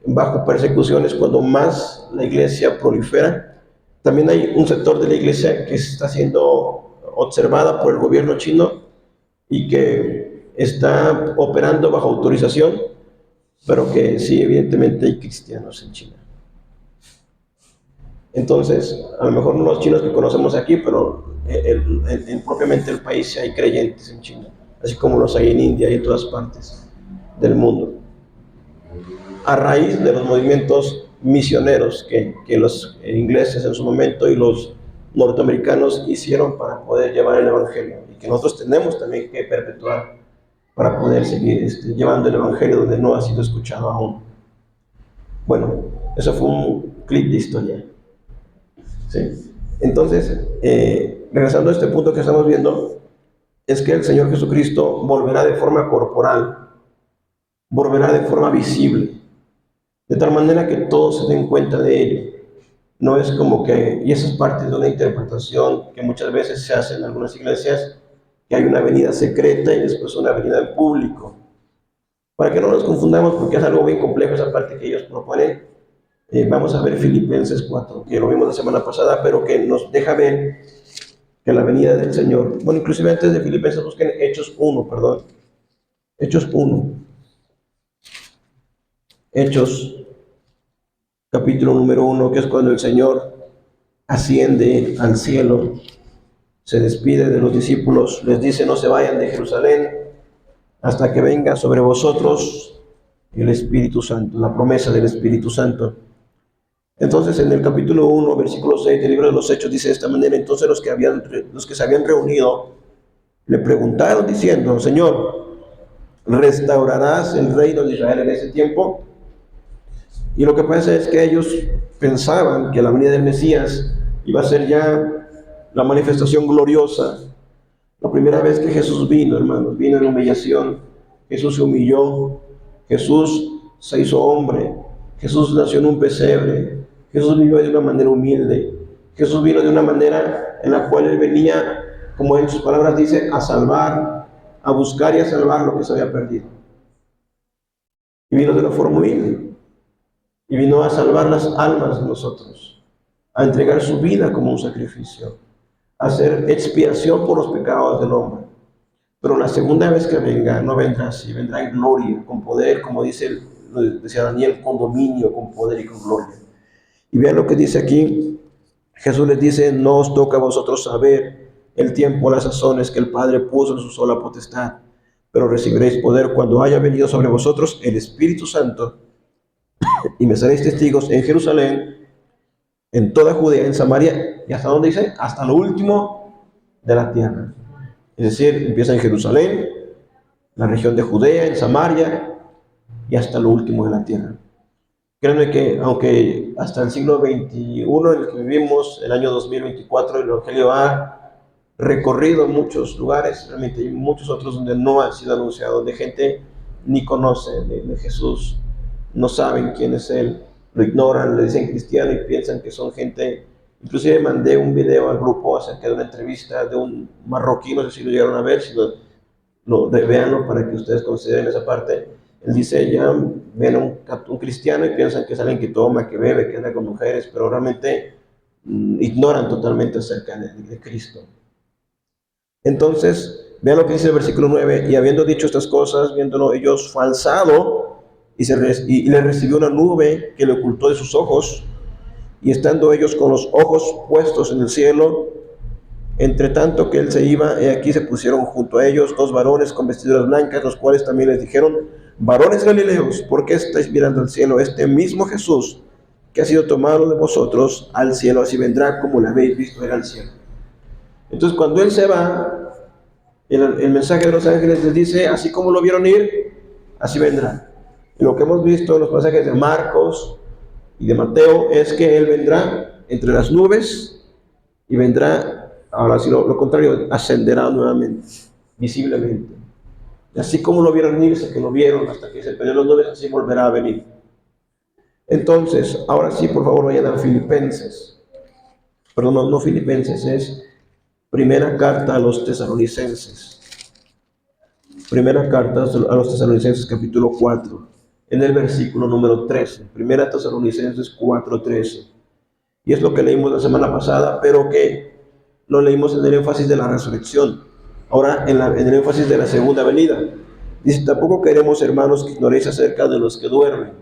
bajo persecuciones cuando más la iglesia prolifera. También hay un sector de la iglesia que está siendo observada por el gobierno chino y que está operando bajo autorización, pero que sí, evidentemente hay cristianos en China. Entonces, a lo mejor no los chinos que conocemos aquí, pero propiamente el país hay creyentes en China, así como los hay en India y en todas partes del mundo, a raíz de los movimientos misioneros que los ingleses en su momento y los norteamericanos hicieron para poder llevar el evangelio, y que nosotros tenemos también que perpetuar para poder seguir llevando el evangelio donde no ha sido escuchado aún. Bueno, eso fue un clip de historia. ¿Sí? Entonces, regresando a este punto que estamos viendo, es que el Señor Jesucristo volverá de forma corporal, volverá de forma visible, de tal manera que todos se den cuenta de ello. No es como que, y eso es parte de una interpretación que muchas veces se hace en algunas iglesias, que hay una venida secreta y después una venida en público. Para que no nos confundamos, porque es algo bien complejo esa parte que ellos proponen, vamos a ver Filipenses 4, que lo vimos la semana pasada, pero que nos deja ver que la venida del Señor, bueno, inclusive antes de Filipenses busquen Hechos 1, perdón, Hechos 1, Hechos capítulo número 1, que es cuando el Señor asciende al cielo, se despide de los discípulos, les dice: no se vayan de Jerusalén hasta que venga sobre vosotros el Espíritu Santo, la promesa del Espíritu Santo. Entonces, en el capítulo 1, versículo 6 del libro de los Hechos dice de esta manera: entonces los que se habían reunido le preguntaron diciendo: Señor, ¿restaurarás el reino de Israel en ese tiempo? Y lo que pasa es que ellos pensaban que la venida del Mesías iba a ser ya la manifestación gloriosa. La primera vez que Jesús vino, hermanos, vino en humillación. Jesús se humilló, Jesús se hizo hombre, Jesús nació en un pesebre, Jesús vivió de una manera humilde, Jesús vino de una manera en la cual Él venía, como en sus palabras dice, a salvar, a buscar y a salvar lo que se había perdido. Y vino de una forma humilde. y vino a salvar las almas de nosotros, a entregar su vida como un sacrificio, a hacer expiación por los pecados del hombre. Pero la segunda vez que venga, no vendrá así, vendrá en gloria, con poder, como decía Daniel, con dominio, con poder y con gloria. Y vean lo que dice aquí. Jesús les dice: no os toca a vosotros saber el tiempo, las sazones que el Padre puso en su sola potestad, pero recibiréis poder cuando haya venido sobre vosotros el Espíritu Santo, y me seréis testigos en Jerusalén, en toda Judea, en Samaria, y hasta dónde dice, hasta lo último de la tierra. Es decir, empieza en Jerusalén, la región de Judea, en Samaria, y hasta lo último de la tierra. Créanme que aunque hasta el siglo XXI en el que vivimos, el año 2024, el Evangelio ha recorrido muchos lugares, realmente hay muchos otros donde no ha sido anunciado, donde gente ni conoce de Jesús, no saben quién es Él, lo ignoran, le dicen cristiano y piensan que son gente. Inclusive mandé un video al grupo acerca de una entrevista de un marroquí, no sé si lo llegaron a ver, si véanlo para que ustedes consideren esa parte. Él dice: ya ven a un cristiano y piensan que es alguien que toma, que bebe, que anda con mujeres, pero realmente ignoran totalmente acerca de Cristo. Entonces, vean lo que dice el versículo 9: y habiendo dicho estas cosas, viéndolo ellos fue alzado, y le recibió una nube que le ocultó de sus ojos, y estando ellos con los ojos puestos en el cielo, entre tanto que él se iba, he aquí se pusieron junto a ellos dos varones con vestiduras blancas, los cuales también les dijeron: varones galileos, ¿por qué estáis mirando al cielo? Este mismo Jesús que ha sido tomado de vosotros al cielo, así vendrá como le habéis visto ir al cielo. Entonces, cuando él se va, el mensaje de los ángeles les dice: así como lo vieron ir, así vendrá. Y lo que hemos visto en los pasajes de Marcos y de Mateo es que él vendrá entre las nubes y vendrá, ahora sí lo contrario, ascenderá nuevamente, visiblemente. Y así como lo vieron irse, que lo vieron hasta que se perdió las nubes, así volverá a venir. Entonces, ahora sí, por favor, vayan a Filipenses. Perdón, no Filipenses, es primera carta a los tesalonicenses. Primera carta a los tesalonicenses, capítulo 4, en el versículo número 13. Primera Tesalonicenses 4:13. Y es lo que leímos la semana pasada, pero que lo leímos en el énfasis de la resurrección. Ahora en el énfasis de la segunda venida. Dice: tampoco queremos, hermanos, que ignoréis acerca de los que duermen,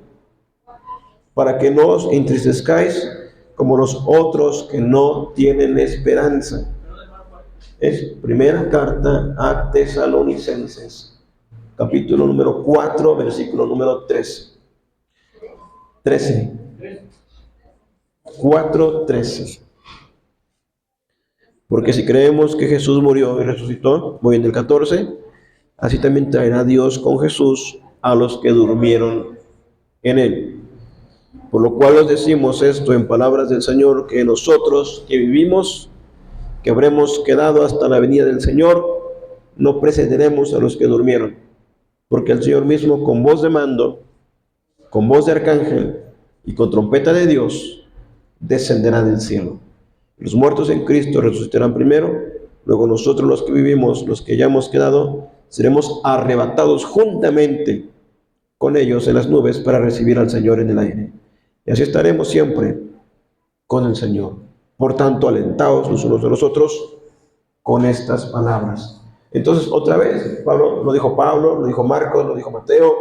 para que no os entristezcáis como los otros que no tienen esperanza. Es primera carta a Tesalonicenses, capítulo número 4, versículo número 13. 4:13. Porque si creemos que Jesús murió y resucitó, voy en el 14, así también traerá Dios con Jesús a los que durmieron en él. Por lo cual os decimos esto en palabras del Señor, que nosotros que vivimos, que habremos quedado hasta la venida del Señor, no precederemos a los que durmieron. Porque el Señor mismo, con voz de mando, con voz de arcángel y con trompeta de Dios, descenderá del cielo. Los muertos en Cristo resucitarán primero, luego nosotros los que vivimos, los que ya hemos quedado, seremos arrebatados juntamente con ellos en las nubes para recibir al Señor en el aire. Y así estaremos siempre con el Señor. Por tanto, alentaos los unos de los otros con estas palabras. Entonces, otra vez, lo dijo Marcos, lo dijo Mateo,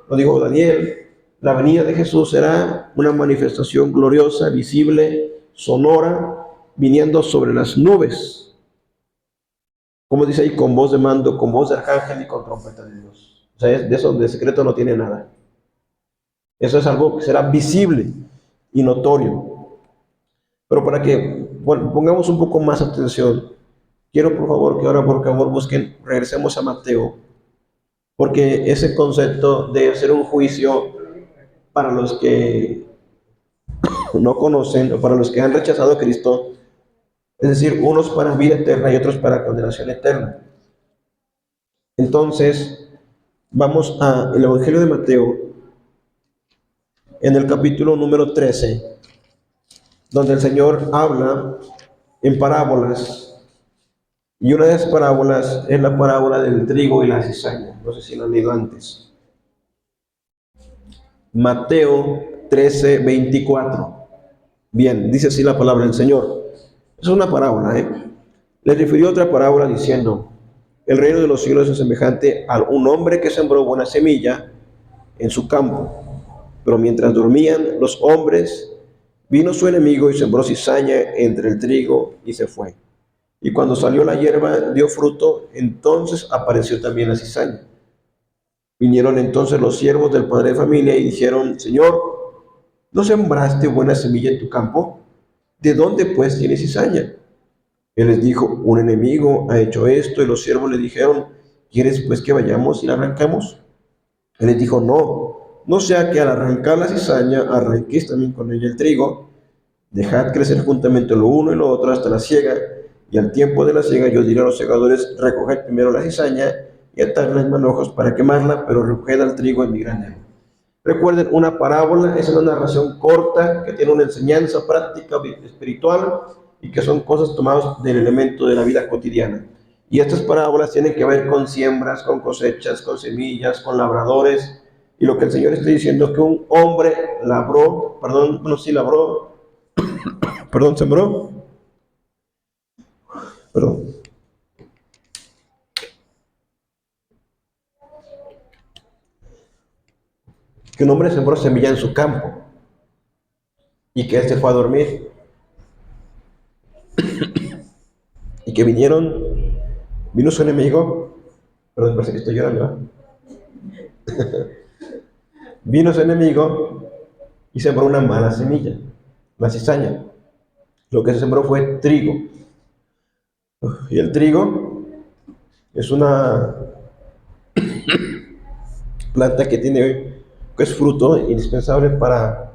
lo dijo Daniel: la venida de Jesús será una manifestación gloriosa, visible, sonora, viniendo sobre las nubes. Como dice ahí, con voz de mando, con voz de arcángel y con trompeta de Dios. O sea, de eso de secreto no tiene nada. Eso es algo que será visible y notorio. Pero para que, bueno, pongamos un poco más atención, quiero por favor que ahora por favor busquen, regresemos a Mateo, porque ese concepto de hacer un juicio para los que no conocen o para los que han rechazado a Cristo, es decir, unos para vida eterna y otros para condenación eterna. Entonces, vamos al Evangelio de Mateo, en el capítulo número 13, donde el Señor habla en parábolas, y una de esas parábolas es la parábola del trigo y la cizaña. No sé si lo han leído antes. Mateo 13:24. Bien, dice así la palabra del Señor. Es una parábola, ¿eh? Le refirió otra parábola diciendo: el reino de los cielos es semejante a un hombre que sembró buena semilla en su campo. Pero mientras dormían los hombres, vino su enemigo y sembró cizaña entre el trigo y se fue. Y cuando salió la hierba, dio fruto, entonces apareció también la cizaña. Vinieron entonces los siervos del padre de familia y dijeron: Señor, ¿no sembraste buena semilla en tu campo? ¿De dónde pues tienes cizaña? Él les dijo: un enemigo ha hecho esto. Y los siervos le dijeron: ¿quieres pues que vayamos y la arrancamos? Él les dijo: no, no sea que al arrancar la cizaña arranquéis también con ella el trigo. Dejad crecer juntamente lo uno y lo otro hasta la siega, y al tiempo de la siega yo diré a los segadores: recoged primero la cizaña y atadla en manojos para quemarla, pero recoged al trigo en mi granero. Recuerden, una parábola es una narración corta que tiene una enseñanza práctica espiritual y que son cosas tomadas del elemento de la vida cotidiana. Y estas parábolas tienen que ver con siembras, con cosechas, con semillas, con labradores. Y lo que el Señor está diciendo es que un hombre sembró, que un hombre sembró semilla en su campo y que él se fue a dormir y que vino su enemigo, parece que estoy llorando, vino su enemigo y sembró una mala semilla, la cizaña. Lo que se sembró fue trigo. Y el trigo es una planta que es fruto indispensable para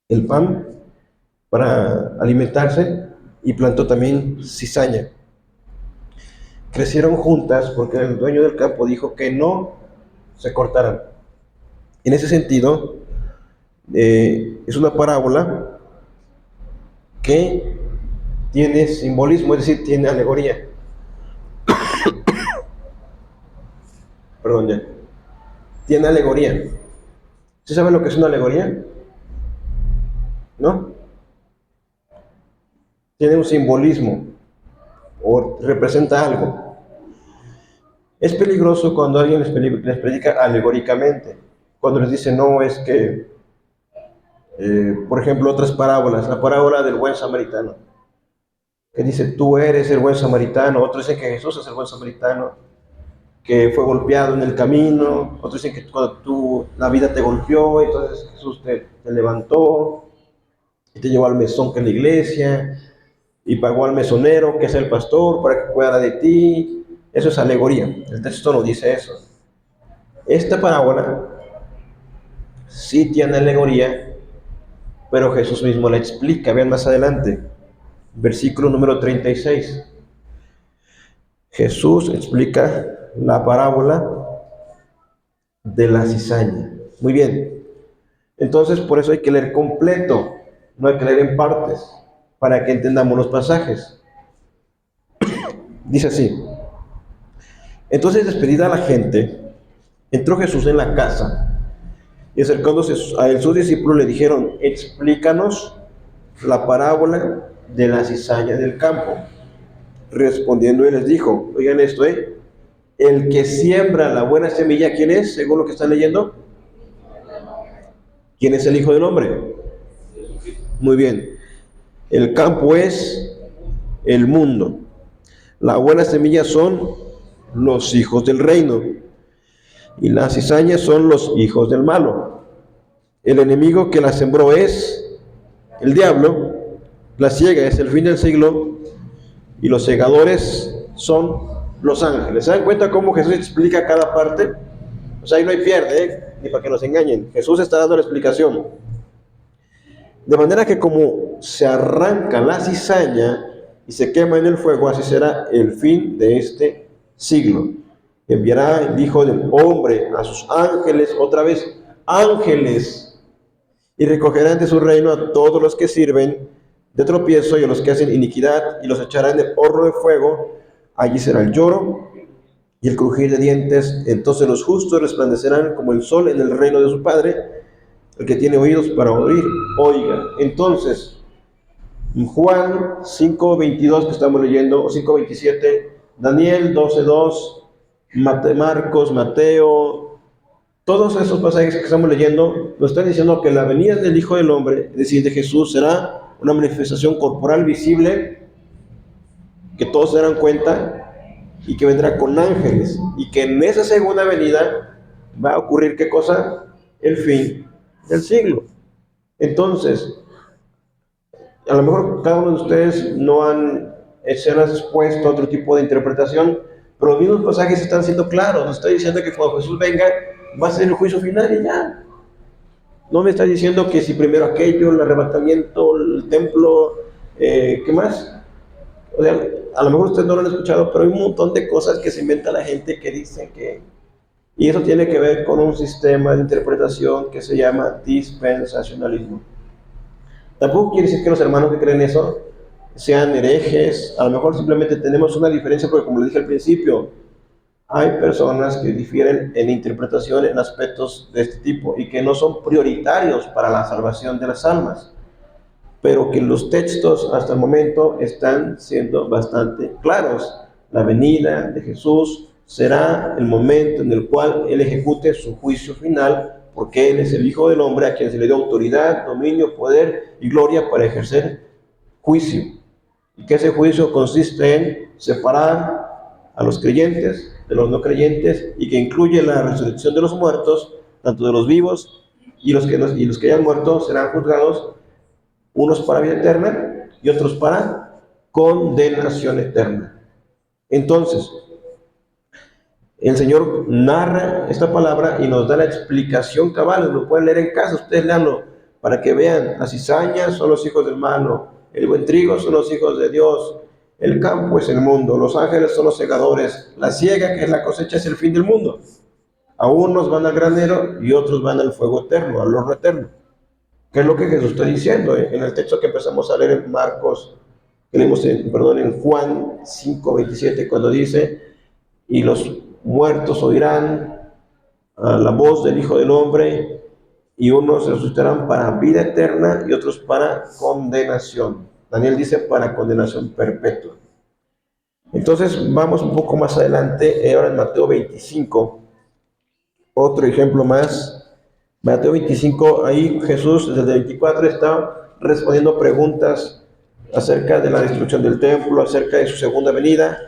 el pan, para alimentarse, y plantó también cizaña. Crecieron juntas porque el dueño del campo dijo que no se cortaran. En ese sentido, es una parábola que tiene simbolismo, es decir, tiene alegoría. Tiene alegoría. ¿Sí saben lo que es una alegoría? ¿No? Tiene un simbolismo o representa algo. Es peligroso cuando alguien les predica alegóricamente, cuando les dice: no, es que, por ejemplo, otras parábolas, la parábola del buen samaritano, que dice: tú eres el buen samaritano. Otros dicen que Jesús es el buen samaritano, que fue golpeado en el camino. Otros dicen que cuando la vida te golpeó, entonces Jesús te levantó y te llevó al mesón, que es la iglesia, y pagó al mesonero, que es el pastor, para que cuidara de ti. Eso es alegoría. El texto no dice eso. Esta parábola sí tiene alegoría, pero Jesús mismo la explica. Vean más adelante, versículo número 36. Jesús explica la parábola de la cizaña. Muy bien. Entonces, por eso hay que leer completo, no hay que leer en partes, para que entendamos los pasajes. Dice así: entonces, despedida la gente, entró Jesús en la casa, y acercándose a él sus discípulos le dijeron: explícanos la parábola de la cizaña del campo. Respondiendo él les dijo: oigan esto, el que siembra la buena semilla, ¿quién es? Según lo que están leyendo, ¿quién es el Hijo del Hombre? Muy bien. El campo es el mundo. La buena semilla son los hijos del reino, y las cizañas son los hijos del malo. El enemigo que la sembró es el diablo. La siega es el fin del siglo, y los segadores son los ángeles. ¿Se dan cuenta cómo Jesús explica cada parte? O sea, ahí no hay pierde, ni para que nos engañen. Jesús está dando la explicación. De manera que como se arranca la cizaña y se quema en el fuego, así será el fin de este siglo. Enviará el Hijo del Hombre a sus ángeles, otra vez, ángeles, y recogerán de su reino a todos los que sirven de tropiezo y a los que hacen iniquidad, y los echarán en el horno de fuego. Allí será el lloro y el crujir de dientes. Entonces los justos resplandecerán como el sol en el reino de su Padre. El que tiene oídos para oír, oiga. Entonces, Juan 5:22 que estamos leyendo, o 5:27, Daniel 12:2, Marcos, Mateo, todos esos pasajes que estamos leyendo nos están diciendo que la venida del Hijo del Hombre, es decir, de Jesús, será una manifestación corporal visible, que todos se darán cuenta, y que vendrá con ángeles, y que en esa segunda venida va a ocurrir, ¿qué cosa? El fin del siglo. Entonces, a lo mejor cada uno de ustedes no han expuesto a otro tipo de interpretación, pero los mismos pasajes están siendo claros. Nos está diciendo que cuando Jesús venga va a ser el juicio final y ya. No me está diciendo que si primero aquello, el arrebatamiento, el templo, ¿qué más? O sea, a lo mejor ustedes no lo han escuchado, pero hay un montón de cosas que se inventa la gente que dicen que... Y eso tiene que ver con un sistema de interpretación que se llama dispensacionalismo. Tampoco quiere decir que los hermanos que creen eso sean herejes. A lo mejor simplemente tenemos una diferencia porque, como les dije al principio, hay personas que difieren en interpretación en aspectos de este tipo y que no son prioritarios para la salvación de las almas, pero que los textos hasta el momento están siendo bastante claros. La venida de Jesús será el momento en el cual Él ejecute su juicio final, porque Él es el Hijo del Hombre a quien se le dio autoridad, dominio, poder y gloria para ejercer juicio. Y que ese juicio consiste en separar a los creyentes de los no creyentes, y que incluye la resurrección de los muertos, tanto de los vivos y los que hayan muerto serán juzgados, unos para vida eterna y otros para condenación eterna. Entonces, el Señor narra esta palabra y nos da la explicación cabal. Lo pueden leer en casa, ustedes leanlo, para que vean. Las cizañas son los hijos del malo, el buen trigo son los hijos de Dios, el campo es el mundo, los ángeles son los segadores, la siega, que es la cosecha, es el fin del mundo. A unos van al granero y otros van al fuego eterno, al horno eterno. ¿Qué es lo que Jesús está diciendo? En el texto que empezamos a leer en Marcos, que leímos en Juan 5:27, cuando dice, y los muertos oirán a la voz del Hijo del Hombre, y unos resucitarán para vida eterna y otros para condenación. Daniel dice para condenación perpetua. Entonces vamos un poco más adelante, ahora en Mateo 25, otro ejemplo más. Mateo 25, ahí Jesús desde el 24 está respondiendo preguntas acerca de la destrucción del templo, acerca de su segunda venida.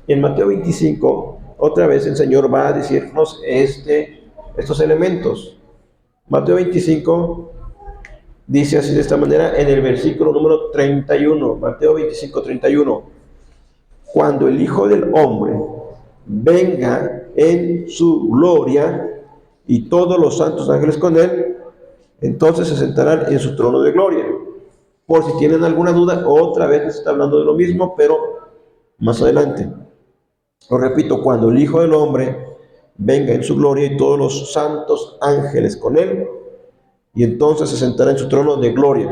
En Mateo 25, otra vez el Señor va a decirnos estos elementos. Mateo 25 dice así de esta manera en el versículo número 31, Mateo 25, 31. Cuando el Hijo del Hombre venga en su gloria y todos los santos ángeles con él, entonces se sentarán en su trono de gloria. Por si tienen alguna duda, otra vez les está hablando de lo mismo, pero más adelante. Lo repito, cuando el Hijo del Hombre venga en su gloria y todos los santos ángeles con él, y entonces se sentará en su trono de gloria,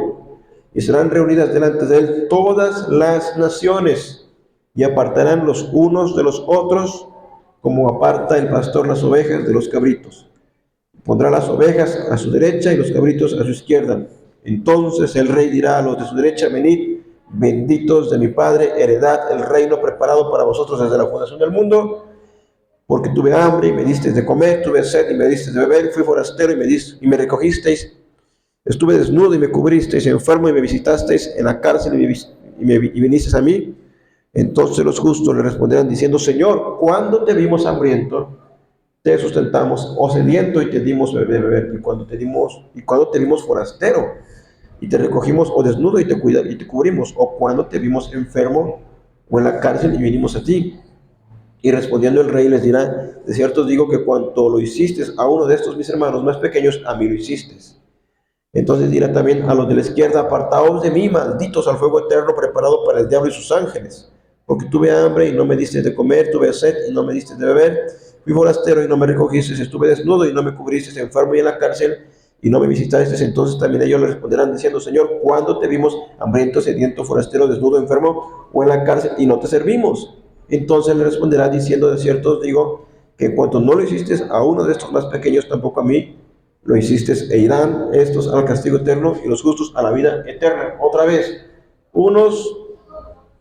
y serán reunidas delante de él todas las naciones, y apartarán los unos de los otros, como aparta el pastor las ovejas de los cabritos. Pondrá las ovejas a su derecha y los cabritos a su izquierda. Entonces el rey dirá a los de su derecha, venid, benditos de mi Padre, heredad el reino preparado para vosotros desde la fundación del mundo, porque tuve hambre y me disteis de comer, tuve sed y me disteis de beber, fui forastero y me recogisteis, estuve desnudo y me cubristeis, enfermo y me visitasteis, en la cárcel y vinisteis a mí. Entonces los justos le responderán diciendo, Señor, ¿cuándo te vimos hambriento, te sustentamos, o sediento y te dimos beber? Y cuando te vimos forastero y te recogimos, o desnudo y te cubrimos? O cuando te vimos enfermo o en la cárcel y vinimos a ti? Y respondiendo el rey les dirá, de cierto os digo que cuanto lo hiciste a uno de estos mis hermanos más pequeños, a mí lo hiciste. Entonces dirá también a los de la izquierda, apartaos de mí, malditos, al fuego eterno preparado para el diablo y sus ángeles. Porque tuve hambre y no me diste de comer, tuve sed y no me diste de beber, fui forastero y no me recogiste, estuve desnudo y no me cubriste, enfermo y en la cárcel y no me visitaste. Entonces también ellos le responderán diciendo, Señor, ¿cuándo te vimos hambriento, sediento, forastero, desnudo, enfermo o en la cárcel y no te servimos? Entonces le responderá diciendo, de cierto os digo, que en cuanto no lo hiciste a uno de estos más pequeños, tampoco a mí lo hiciste e irán estos al castigo eterno y los justos a la vida eterna. Otra vez, unos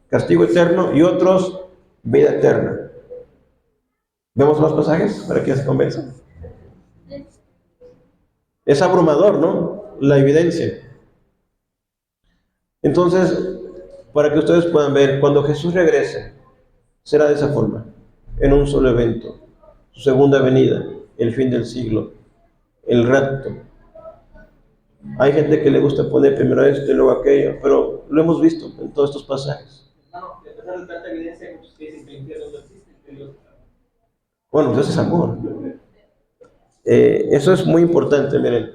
castigo eterno y otros vida eterna. ¿Vemos los pasajes para que se convenzan? Es abrumador, ¿no? La evidencia. Entonces, para que ustedes puedan ver, cuando Jesús regrese, será de esa forma, en un solo evento. Su segunda venida, el fin del siglo, el rapto. Hay gente que le gusta poner primero esto y luego aquello, pero lo hemos visto en todos estos pasajes. No, a pesar de tanta evidencia, hay muchos que dicen que el infierno no existe, que Dios. Bueno, Dios es amor. Eso es muy importante, miren.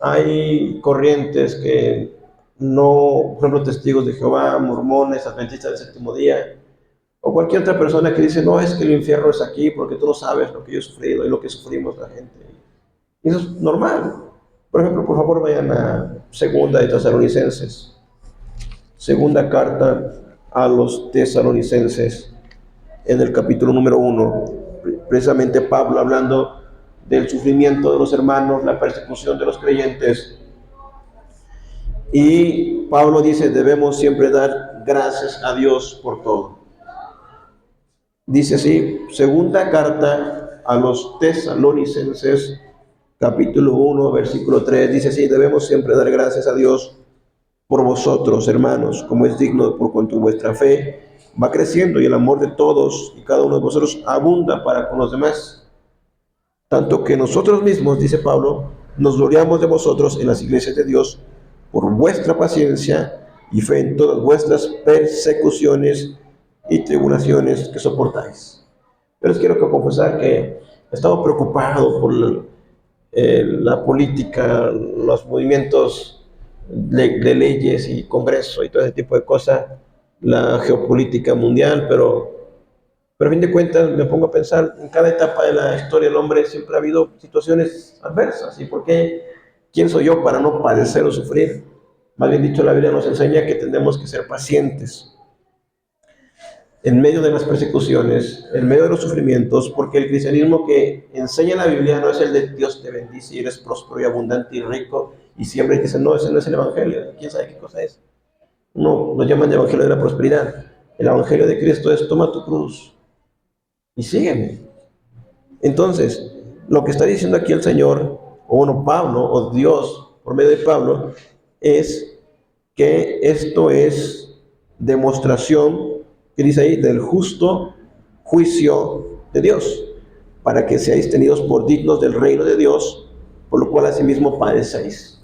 Hay corrientes que no, por ejemplo, testigos de Jehová, mormones, adventistas del séptimo día, o cualquier otra persona que dice, no, es que el infierno es aquí porque tú no sabes lo que yo he sufrido y lo que sufrimos la gente. Y eso es normal. Por ejemplo, por favor, vayan a Segunda de Tesalonicenses. Segunda carta a los tesalonicenses, en el capítulo número 1. Precisamente Pablo hablando del sufrimiento de los hermanos, la persecución de los creyentes. Y Pablo dice, debemos siempre dar gracias a Dios por todo. Dice así, segunda carta a los tesalonicenses, capítulo 1, versículo 3, dice así, debemos siempre dar gracias a Dios por vosotros, hermanos, como es digno, por cuanto vuestra fe va creciendo y el amor de todos y cada uno de vosotros abunda para con los demás. Tanto que nosotros mismos, dice Pablo, nos gloriamos de vosotros en las iglesias de Dios por vuestra paciencia y fe en todas vuestras persecuciones y tribulaciones que soportáis. Yo les quiero confesar que he estado preocupado por la política, los movimientos de leyes y congreso y todo ese tipo de cosas, la geopolítica mundial, pero a fin de cuentas me pongo a pensar, en cada etapa de la historia del hombre siempre ha habido situaciones adversas. ¿Y por qué? ¿Quién soy yo para no padecer o sufrir? Más bien dicho, la Biblia nos enseña que tenemos que ser pacientes en medio de las persecuciones, en medio de los sufrimientos, porque el cristianismo que enseña la Biblia no es el de Dios te bendice y eres próspero y abundante y rico, y siempre dicen, no, ese no es el evangelio. ¿Quién sabe qué cosa es? No, lo llaman el evangelio de la prosperidad. El evangelio de Cristo es toma tu cruz y sígueme. Entonces, lo que está diciendo aquí el Señor, o bueno, Pablo, o Dios, por medio de Pablo, es que esto es demostración, que dice ahí, del justo juicio de Dios, para que seáis tenidos por dignos del reino de Dios, por lo cual asimismo padecéis.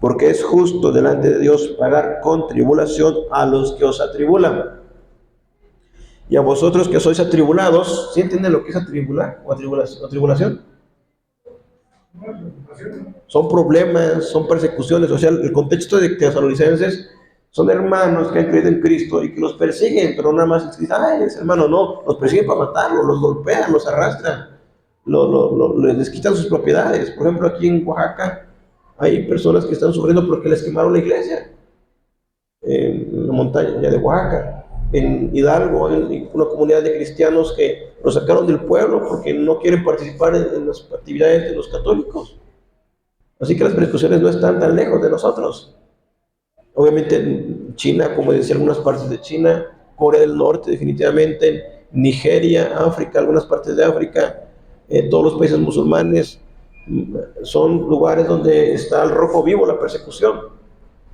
Porque es justo delante de Dios pagar con tribulación a los que os atribulan. Y a vosotros que sois atribulados, ¿sí entienden lo que es atribular o tribulación? Son problemas, son persecuciones. O sea, el contexto de tesalonicenses son hermanos que han creído en Cristo y que los persiguen, pero nada más dicen, ay, ese hermano no, los persiguen para matarlos, los golpean, los arrastran, les quitan sus propiedades. Por ejemplo, aquí en Oaxaca hay personas que están sufriendo porque les quemaron la iglesia, en la montaña de Oaxaca. En Hidalgo hay una comunidad de cristianos que los sacaron del pueblo porque no quieren participar en las actividades de los católicos. Así que las persecuciones no están tan lejos de nosotros. Obviamente en China, como decía, algunas partes de China, Corea del Norte definitivamente, Nigeria, África, algunas partes de África, todos los países musulmanes, son lugares donde está al rojo vivo la persecución,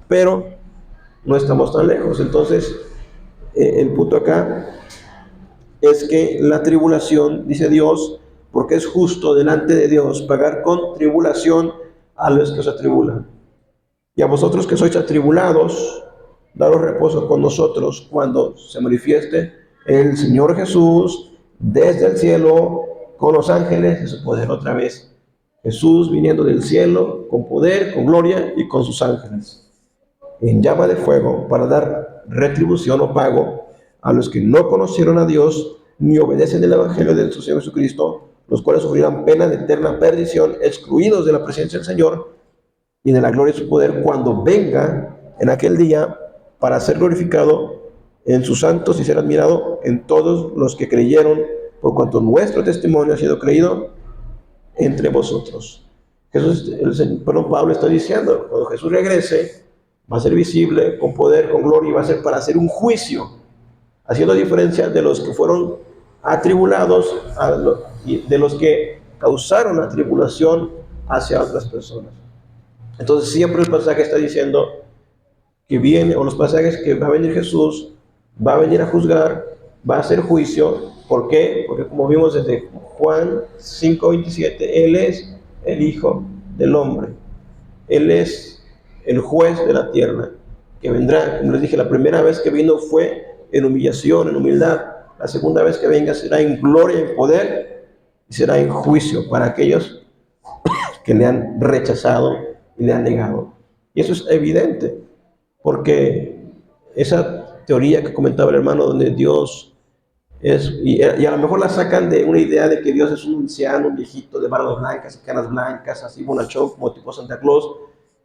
pero no estamos tan lejos. Entonces, el punto acá es que la tribulación, dice Dios, porque es justo delante de Dios pagar con tribulación a los que os atribulan. Y a vosotros que sois atribulados, daros reposo con nosotros cuando se manifieste el Señor Jesús desde el cielo con los ángeles de su poder. Otra vez, Jesús viniendo del cielo con poder, con gloria y con sus ángeles, en llama de fuego, para dar retribución o pago a los que no conocieron a Dios ni obedecen el evangelio de su Señor Jesucristo, los cuales sufrirán pena de eterna perdición, excluidos de la presencia del Señor y de la gloria de su poder, cuando venga en aquel día para ser glorificado en sus santos y ser admirado en todos los que creyeron, por cuanto nuestro testimonio ha sido creído entre vosotros. Pablo está diciendo, cuando Jesús regrese, va a ser visible con poder, con gloria, y va a ser para hacer un juicio, haciendo diferencia de los que fueron atribulados y de los que causaron la tribulación hacia otras personas. Entonces siempre el pasaje está diciendo que viene, o los pasajes que va a venir Jesús, va a venir a juzgar, va a hacer juicio. ¿Por qué? Porque como vimos desde Juan 5:27, Él es el Hijo del Hombre. Él es el juez de la tierra, que vendrá. Como les dije, la primera vez que vino fue en humillación, en humildad. La segunda vez que venga será en gloria, en poder, y será en juicio para aquellos que le han rechazado y le han negado. Y eso es evidente, porque esa teoría que comentaba el hermano, donde Dios es, y a lo mejor la sacan de una idea de que Dios es un anciano, un viejito de barbas blancas y canas blancas, así bonachón, como tipo Santa Claus,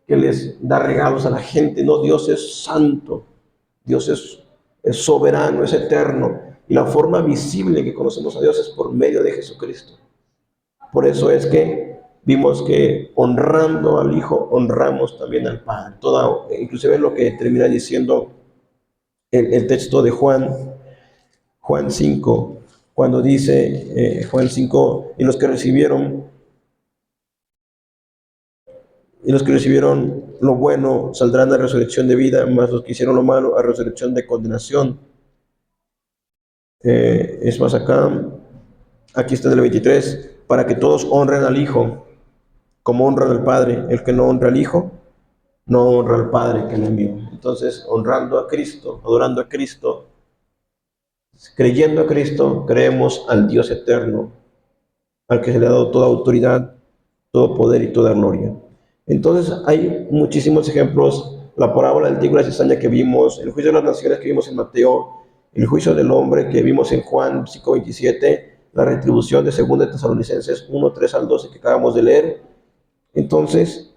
que les da regalos a la gente. No, Dios es santo, Dios es soberano, es eterno, y la forma visible que conocemos a Dios es por medio de Jesucristo. Por eso es que vimos que honrando al Hijo, honramos también al Padre. Inclusive lo que termina diciendo el texto de Juan 5, cuando dice Juan 5, y los que recibieron lo bueno saldrán a resurrección de vida, mas los que hicieron lo malo a resurrección de condenación. Es más aquí está en el 23, para que todos honren al Hijo como honran al Padre. El que no honra al Hijo, no honra al Padre que le envió. Entonces, honrando a Cristo, adorando a Cristo, creyendo a Cristo, creemos al Dios eterno, al que se le ha dado toda autoridad, todo poder y toda gloria. Entonces, hay muchísimos ejemplos. La parábola del trigo y la cizaña que vimos, el juicio de las naciones que vimos en Mateo, el juicio del hombre que vimos en Juan 5:27, la retribución de 2 Tesalonicenses 1:3-12 que acabamos de leer. Entonces,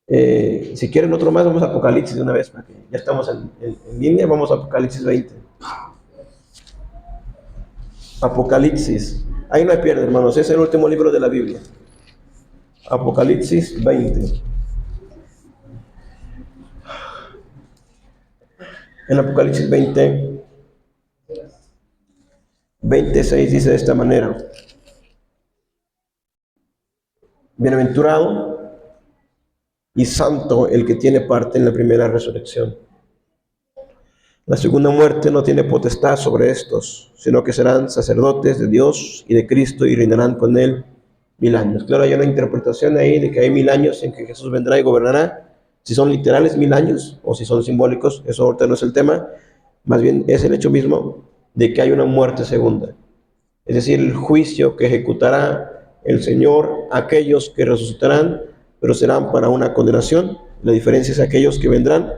si quieren otro más, vamos a Apocalipsis de una vez, porque ya estamos en línea. Vamos a Apocalipsis 20. Apocalipsis. Ahí no hay pierde, hermanos. Es el último libro de la Biblia. Apocalipsis 20. En Apocalipsis 20, 26 dice de esta manera: bienaventurado y santo el que tiene parte en la primera resurrección. La segunda muerte no tiene potestad sobre estos, sino que serán sacerdotes de Dios y de Cristo y reinarán con él 1000 años. Claro, hay una interpretación ahí de que hay 1000 años en que Jesús vendrá y gobernará. Si son literales 1000 años o si son simbólicos, eso ahorita no es el tema. Más bien es el hecho mismo de que hay una muerte segunda. Es decir, el juicio que ejecutará el Señor a aquellos que resucitarán, pero serán para una condenación. La diferencia es aquellos que vendrán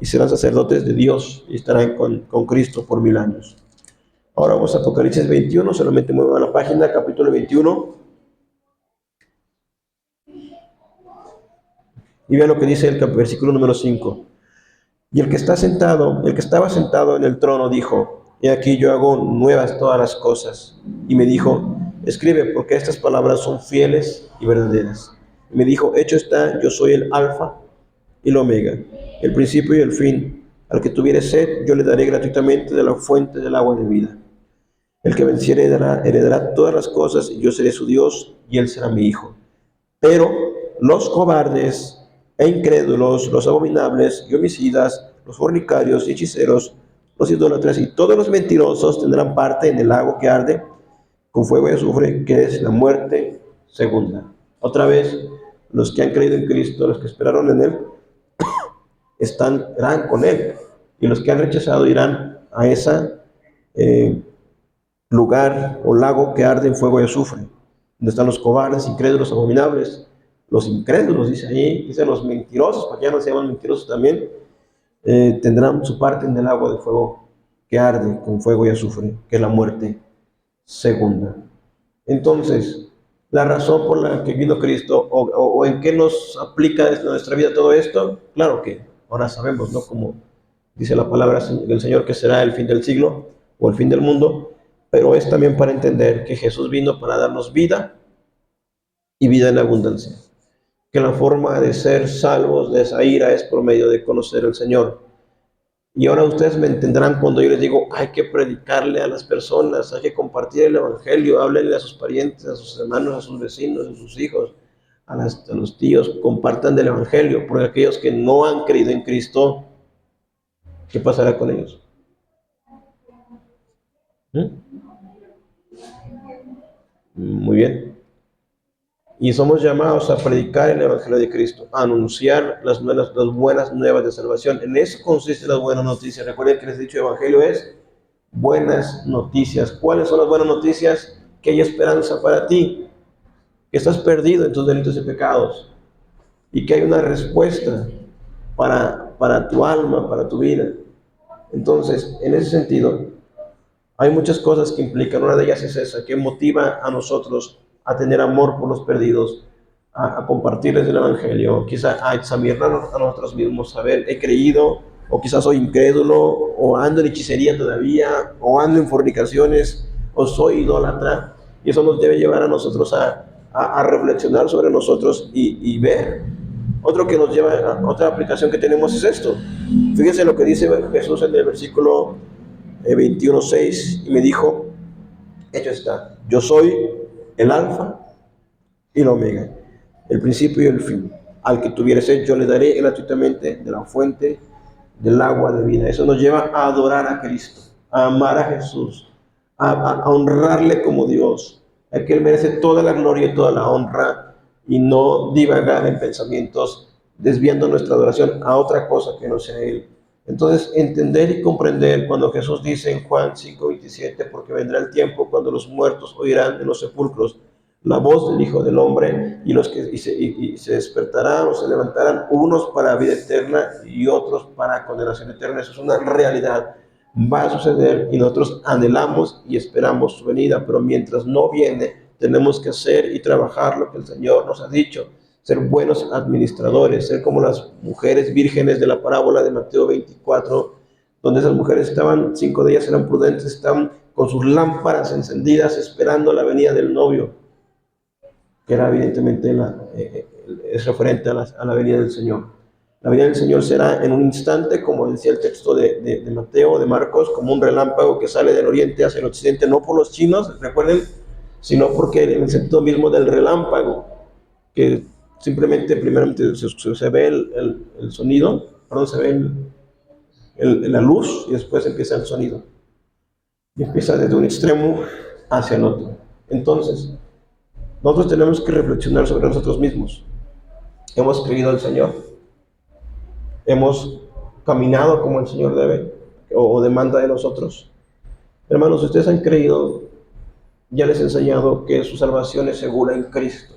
y serán sacerdotes de Dios y estarán con Cristo por 1000 años. Ahora vamos a Apocalipsis 21, solamente muevan la página, capítulo 21. Y vean lo que dice el versículo número 5. Y el que estaba sentado en el trono dijo: he aquí yo hago nuevas todas las cosas. Y me dijo: escribe, porque estas palabras son fieles y verdaderas. Y me dijo: hecho está, yo soy el Alfa y el Omega, el principio y el fin. Al que tuviere sed, yo le daré gratuitamente de la fuente del agua de vida. El que venciere heredará todas las cosas, y yo seré su Dios, y él será mi hijo. Pero los cobardes e incrédulos, los abominables y homicidas, los fornicarios y hechiceros, los idólatras y todos los mentirosos tendrán parte en el lago que arde con fuego y azufre, que es la muerte segunda. Otra vez, los que han creído en Cristo, los que esperaron en él, irán con él, y los que han rechazado irán a ese lugar o lago que arde en fuego y azufre, donde están los cobardes, incrédulos, abominables. Los incrédulos, dice ahí, dice los mentirosos, para que ya no se llaman mentirosos también, tendrán su parte en el agua de fuego que arde con fuego y azufre, que es la muerte segunda. Entonces, la razón por la que vino Cristo, o en qué nos aplica en nuestra vida todo esto, claro que ahora sabemos, ¿no? Como dice la palabra del Señor, que será el fin del siglo o el fin del mundo, pero es también para entender que Jesús vino para darnos vida y vida en abundancia. que la forma de ser salvos de esa ira es por medio de conocer al Señor. Y ahora ustedes me entenderán cuando yo les digo, hay que predicarle a las personas, hay que compartir el Evangelio, háblenle a sus parientes, a sus hermanos, a sus vecinos, a sus hijos, a los tíos, compartan del Evangelio, porque aquellos que no han creído en Cristo, ¿qué pasará con ellos? ¿Mm? Muy bien. Y somos llamados a predicar el Evangelio de Cristo, a anunciar las buenas nuevas de salvación. En eso consiste las buenas noticias. Recuerden que les he dicho, Evangelio es buenas noticias. ¿Cuáles son las buenas noticias? Que hay esperanza para ti, que estás perdido en tus delitos y pecados, y que hay una respuesta para tu alma, para tu vida. Entonces, en ese sentido, hay muchas cosas que implican. Una de ellas es esa, que motiva a nosotros a tener amor por los perdidos, a compartirles el Evangelio, quizá a examinarnos a nosotros mismos, a ver, he creído, o quizás soy incrédulo, o ando en hechicería todavía, o ando en fornicaciones, o soy idólatra. Y eso nos debe llevar a nosotros a reflexionar sobre nosotros y ver. Otro que nos lleva a otra aplicación que tenemos es esto. Fíjense lo que dice Jesús en el versículo 21:6, y me dijo, hecho está, yo soy el alfa y el omega, el principio y el fin. Al que tuviere sed, yo le daré gratuitamente de la fuente del agua de vida. Eso nos lleva a adorar a Cristo, a amar a Jesús, a honrarle como Dios, a que Él merece toda la gloria y toda la honra, y no divagar en pensamientos desviando nuestra adoración a otra cosa que no sea Él. Entonces, entender y comprender cuando Jesús dice en Juan 5:27, porque vendrá el tiempo cuando los muertos oirán en los sepulcros la voz del Hijo del Hombre, y se despertarán o se levantarán, unos para vida eterna y otros para condenación eterna. Eso es una realidad, va a suceder, y nosotros anhelamos y esperamos su venida, pero mientras no viene, tenemos que hacer y trabajar lo que el Señor nos ha dicho, ser buenos administradores, ser como las mujeres vírgenes de la parábola de Mateo 24, donde esas mujeres estaban, 5 de ellas eran prudentes, estaban con sus lámparas encendidas esperando la venida del novio, que era evidentemente es referente a la venida del Señor. La venida del Señor será en un instante, como decía el texto de Mateo, de Marcos, como un relámpago que sale del oriente hacia el occidente, no por los chinos, recuerden, sino porque en el sentido mismo del relámpago, que simplemente primeramente se ve el sonido, perdón, se ve la luz, y después empieza el sonido. Y empieza desde un extremo hacia el otro. Entonces, nosotros tenemos que reflexionar sobre nosotros mismos. Hemos creído al Señor, hemos caminado como el Señor debe o demanda de nosotros. Hermanos, si ustedes han creído, ya les he enseñado que su salvación es segura en Cristo.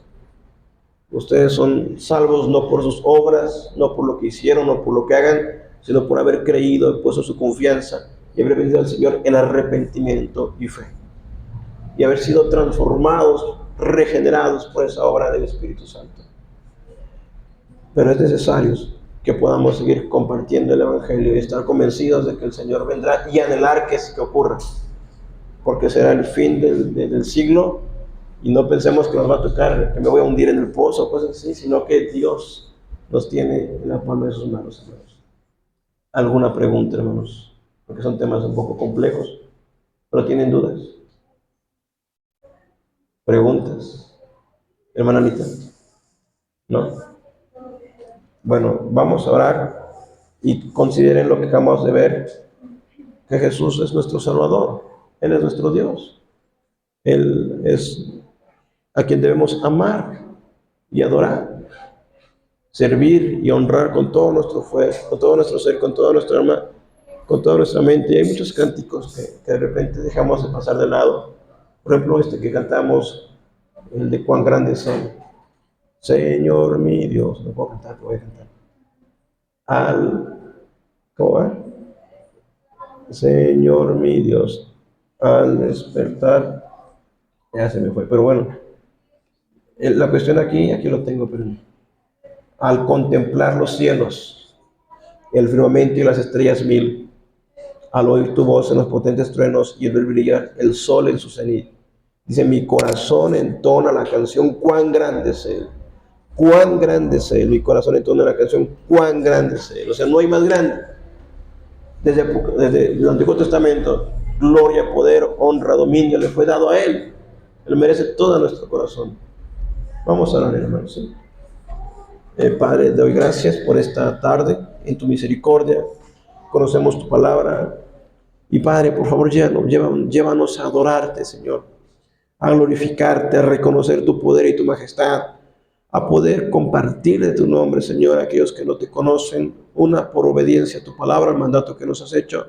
Ustedes son salvos no por sus obras, no por lo que hicieron, no por lo que hagan, sino por haber creído y puesto su confianza y haber venido al Señor en arrepentimiento y fe, y haber sido transformados, regenerados por esa obra del Espíritu Santo. Pero es necesario que podamos seguir compartiendo el Evangelio y estar convencidos de que el Señor vendrá, y anhelar que ocurra, porque será el fin del siglo. Y no pensemos que nos va a tocar, que me voy a hundir en el pozo, cosas así, sino que Dios nos tiene en la palma de sus manos, hermanos. ¿Alguna pregunta, hermanos? Porque son temas un poco complejos, pero tienen dudas. ¿Preguntas? Hermana Anita. ¿No? Bueno, vamos a orar y consideren lo que acabamos de ver, que Jesús es nuestro Salvador, Él es nuestro Dios, Él es a quien debemos amar y adorar, servir y honrar con todo nuestro fuego, con todo nuestro ser, con toda nuestra alma, con toda nuestra mente. Y hay muchos cánticos que de repente dejamos de pasar de lado. Por ejemplo, este que cantamos, el de cuán grande es Él. Señor mi Dios, no puedo cantar, lo voy a cantar. ¿Cómo va? Señor mi Dios, al despertar, ya se me fue, pero bueno, la cuestión aquí lo tengo, pero al contemplar los cielos, el firmamento y las estrellas mil, al oír tu voz en los potentes truenos y el ver brillar el sol en su cenit. Dice, mi corazón entona la canción, cuán grande es Él, Cuán grande es Él. Mi corazón entona la canción, cuán grande es Él. O sea, no hay más grande. Desde el Antiguo Testamento, gloria, poder, honra, dominio le fue dado a Él. Él merece todo nuestro corazón. Vamos a orar, hermanos. ¿Sí? Padre, doy gracias por esta tarde, en tu misericordia. Conocemos tu palabra. Y Padre, por favor, llévanos a adorarte, Señor, a glorificarte, a reconocer tu poder y tu majestad, a poder compartir de tu nombre, Señor, a aquellos que no te conocen. Una, por obediencia a tu palabra, al mandato que nos has hecho.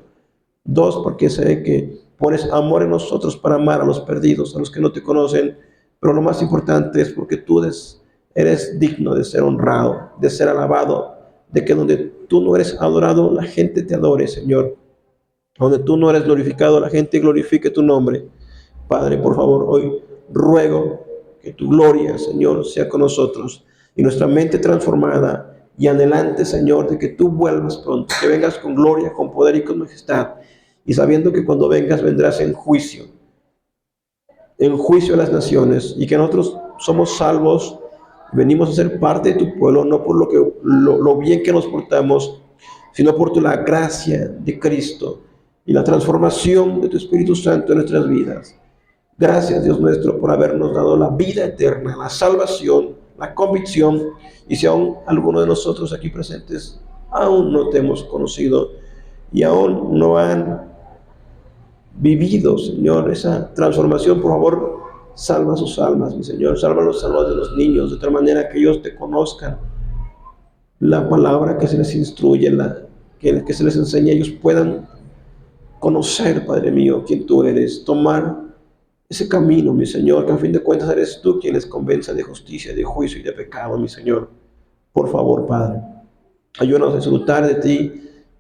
Dos, porque sé que pones amor en nosotros para amar a los perdidos, a los que no te conocen. Pero lo más importante es porque tú eres digno de ser honrado, de ser alabado, de que donde tú no eres adorado, la gente te adore, Señor. Donde tú no eres glorificado, la gente glorifique tu nombre. Padre, por favor, hoy ruego que tu gloria, Señor, sea con nosotros y nuestra mente transformada y anhelante, Señor, de que tú vuelvas pronto, que vengas con gloria, con poder y con majestad, y sabiendo que cuando vengas vendrás en juicio a las naciones, y que nosotros somos salvos, venimos a ser parte de tu pueblo, no por lo bien que nos portamos, sino por la gracia de Cristo y la transformación de tu Espíritu Santo en nuestras vidas. Gracias, Dios nuestro, por habernos dado la vida eterna, la salvación, la convicción. Y si aún alguno de nosotros aquí presentes aún no te hemos conocido y aún no han vivido, Señor, esa transformación, por favor, salva sus almas, mi Señor. Salva los almas de los niños, de tal manera que ellos te conozcan. La palabra que se les instruye, que se les enseña, ellos puedan conocer, Padre mío, quién tú eres, tomar ese camino, mi Señor, que a fin de cuentas eres tú quien les convence de justicia, de juicio y de pecado, mi Señor. Por favor, Padre, ayúdanos a disfrutar de ti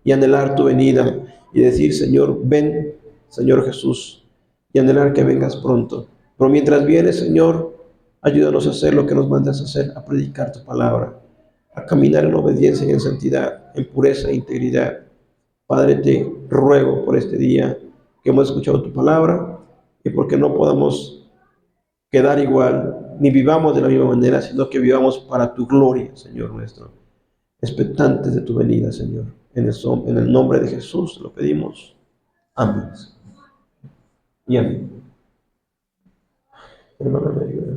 y anhelar tu venida y decir, Señor, ven, Señor Jesús, y anhelar que vengas pronto. Pero mientras vienes, Señor, ayúdanos a hacer lo que nos mandas a hacer, a predicar tu palabra, a caminar en obediencia y en santidad, en pureza e integridad. Padre, te ruego por este día que hemos escuchado tu palabra y porque no podamos quedar igual, ni vivamos de la misma manera, sino que vivamos para tu gloria, Señor nuestro, expectantes de tu venida, Señor. En el nombre de Jesús lo pedimos. Amén. Y amén. Hermana, me ayuda.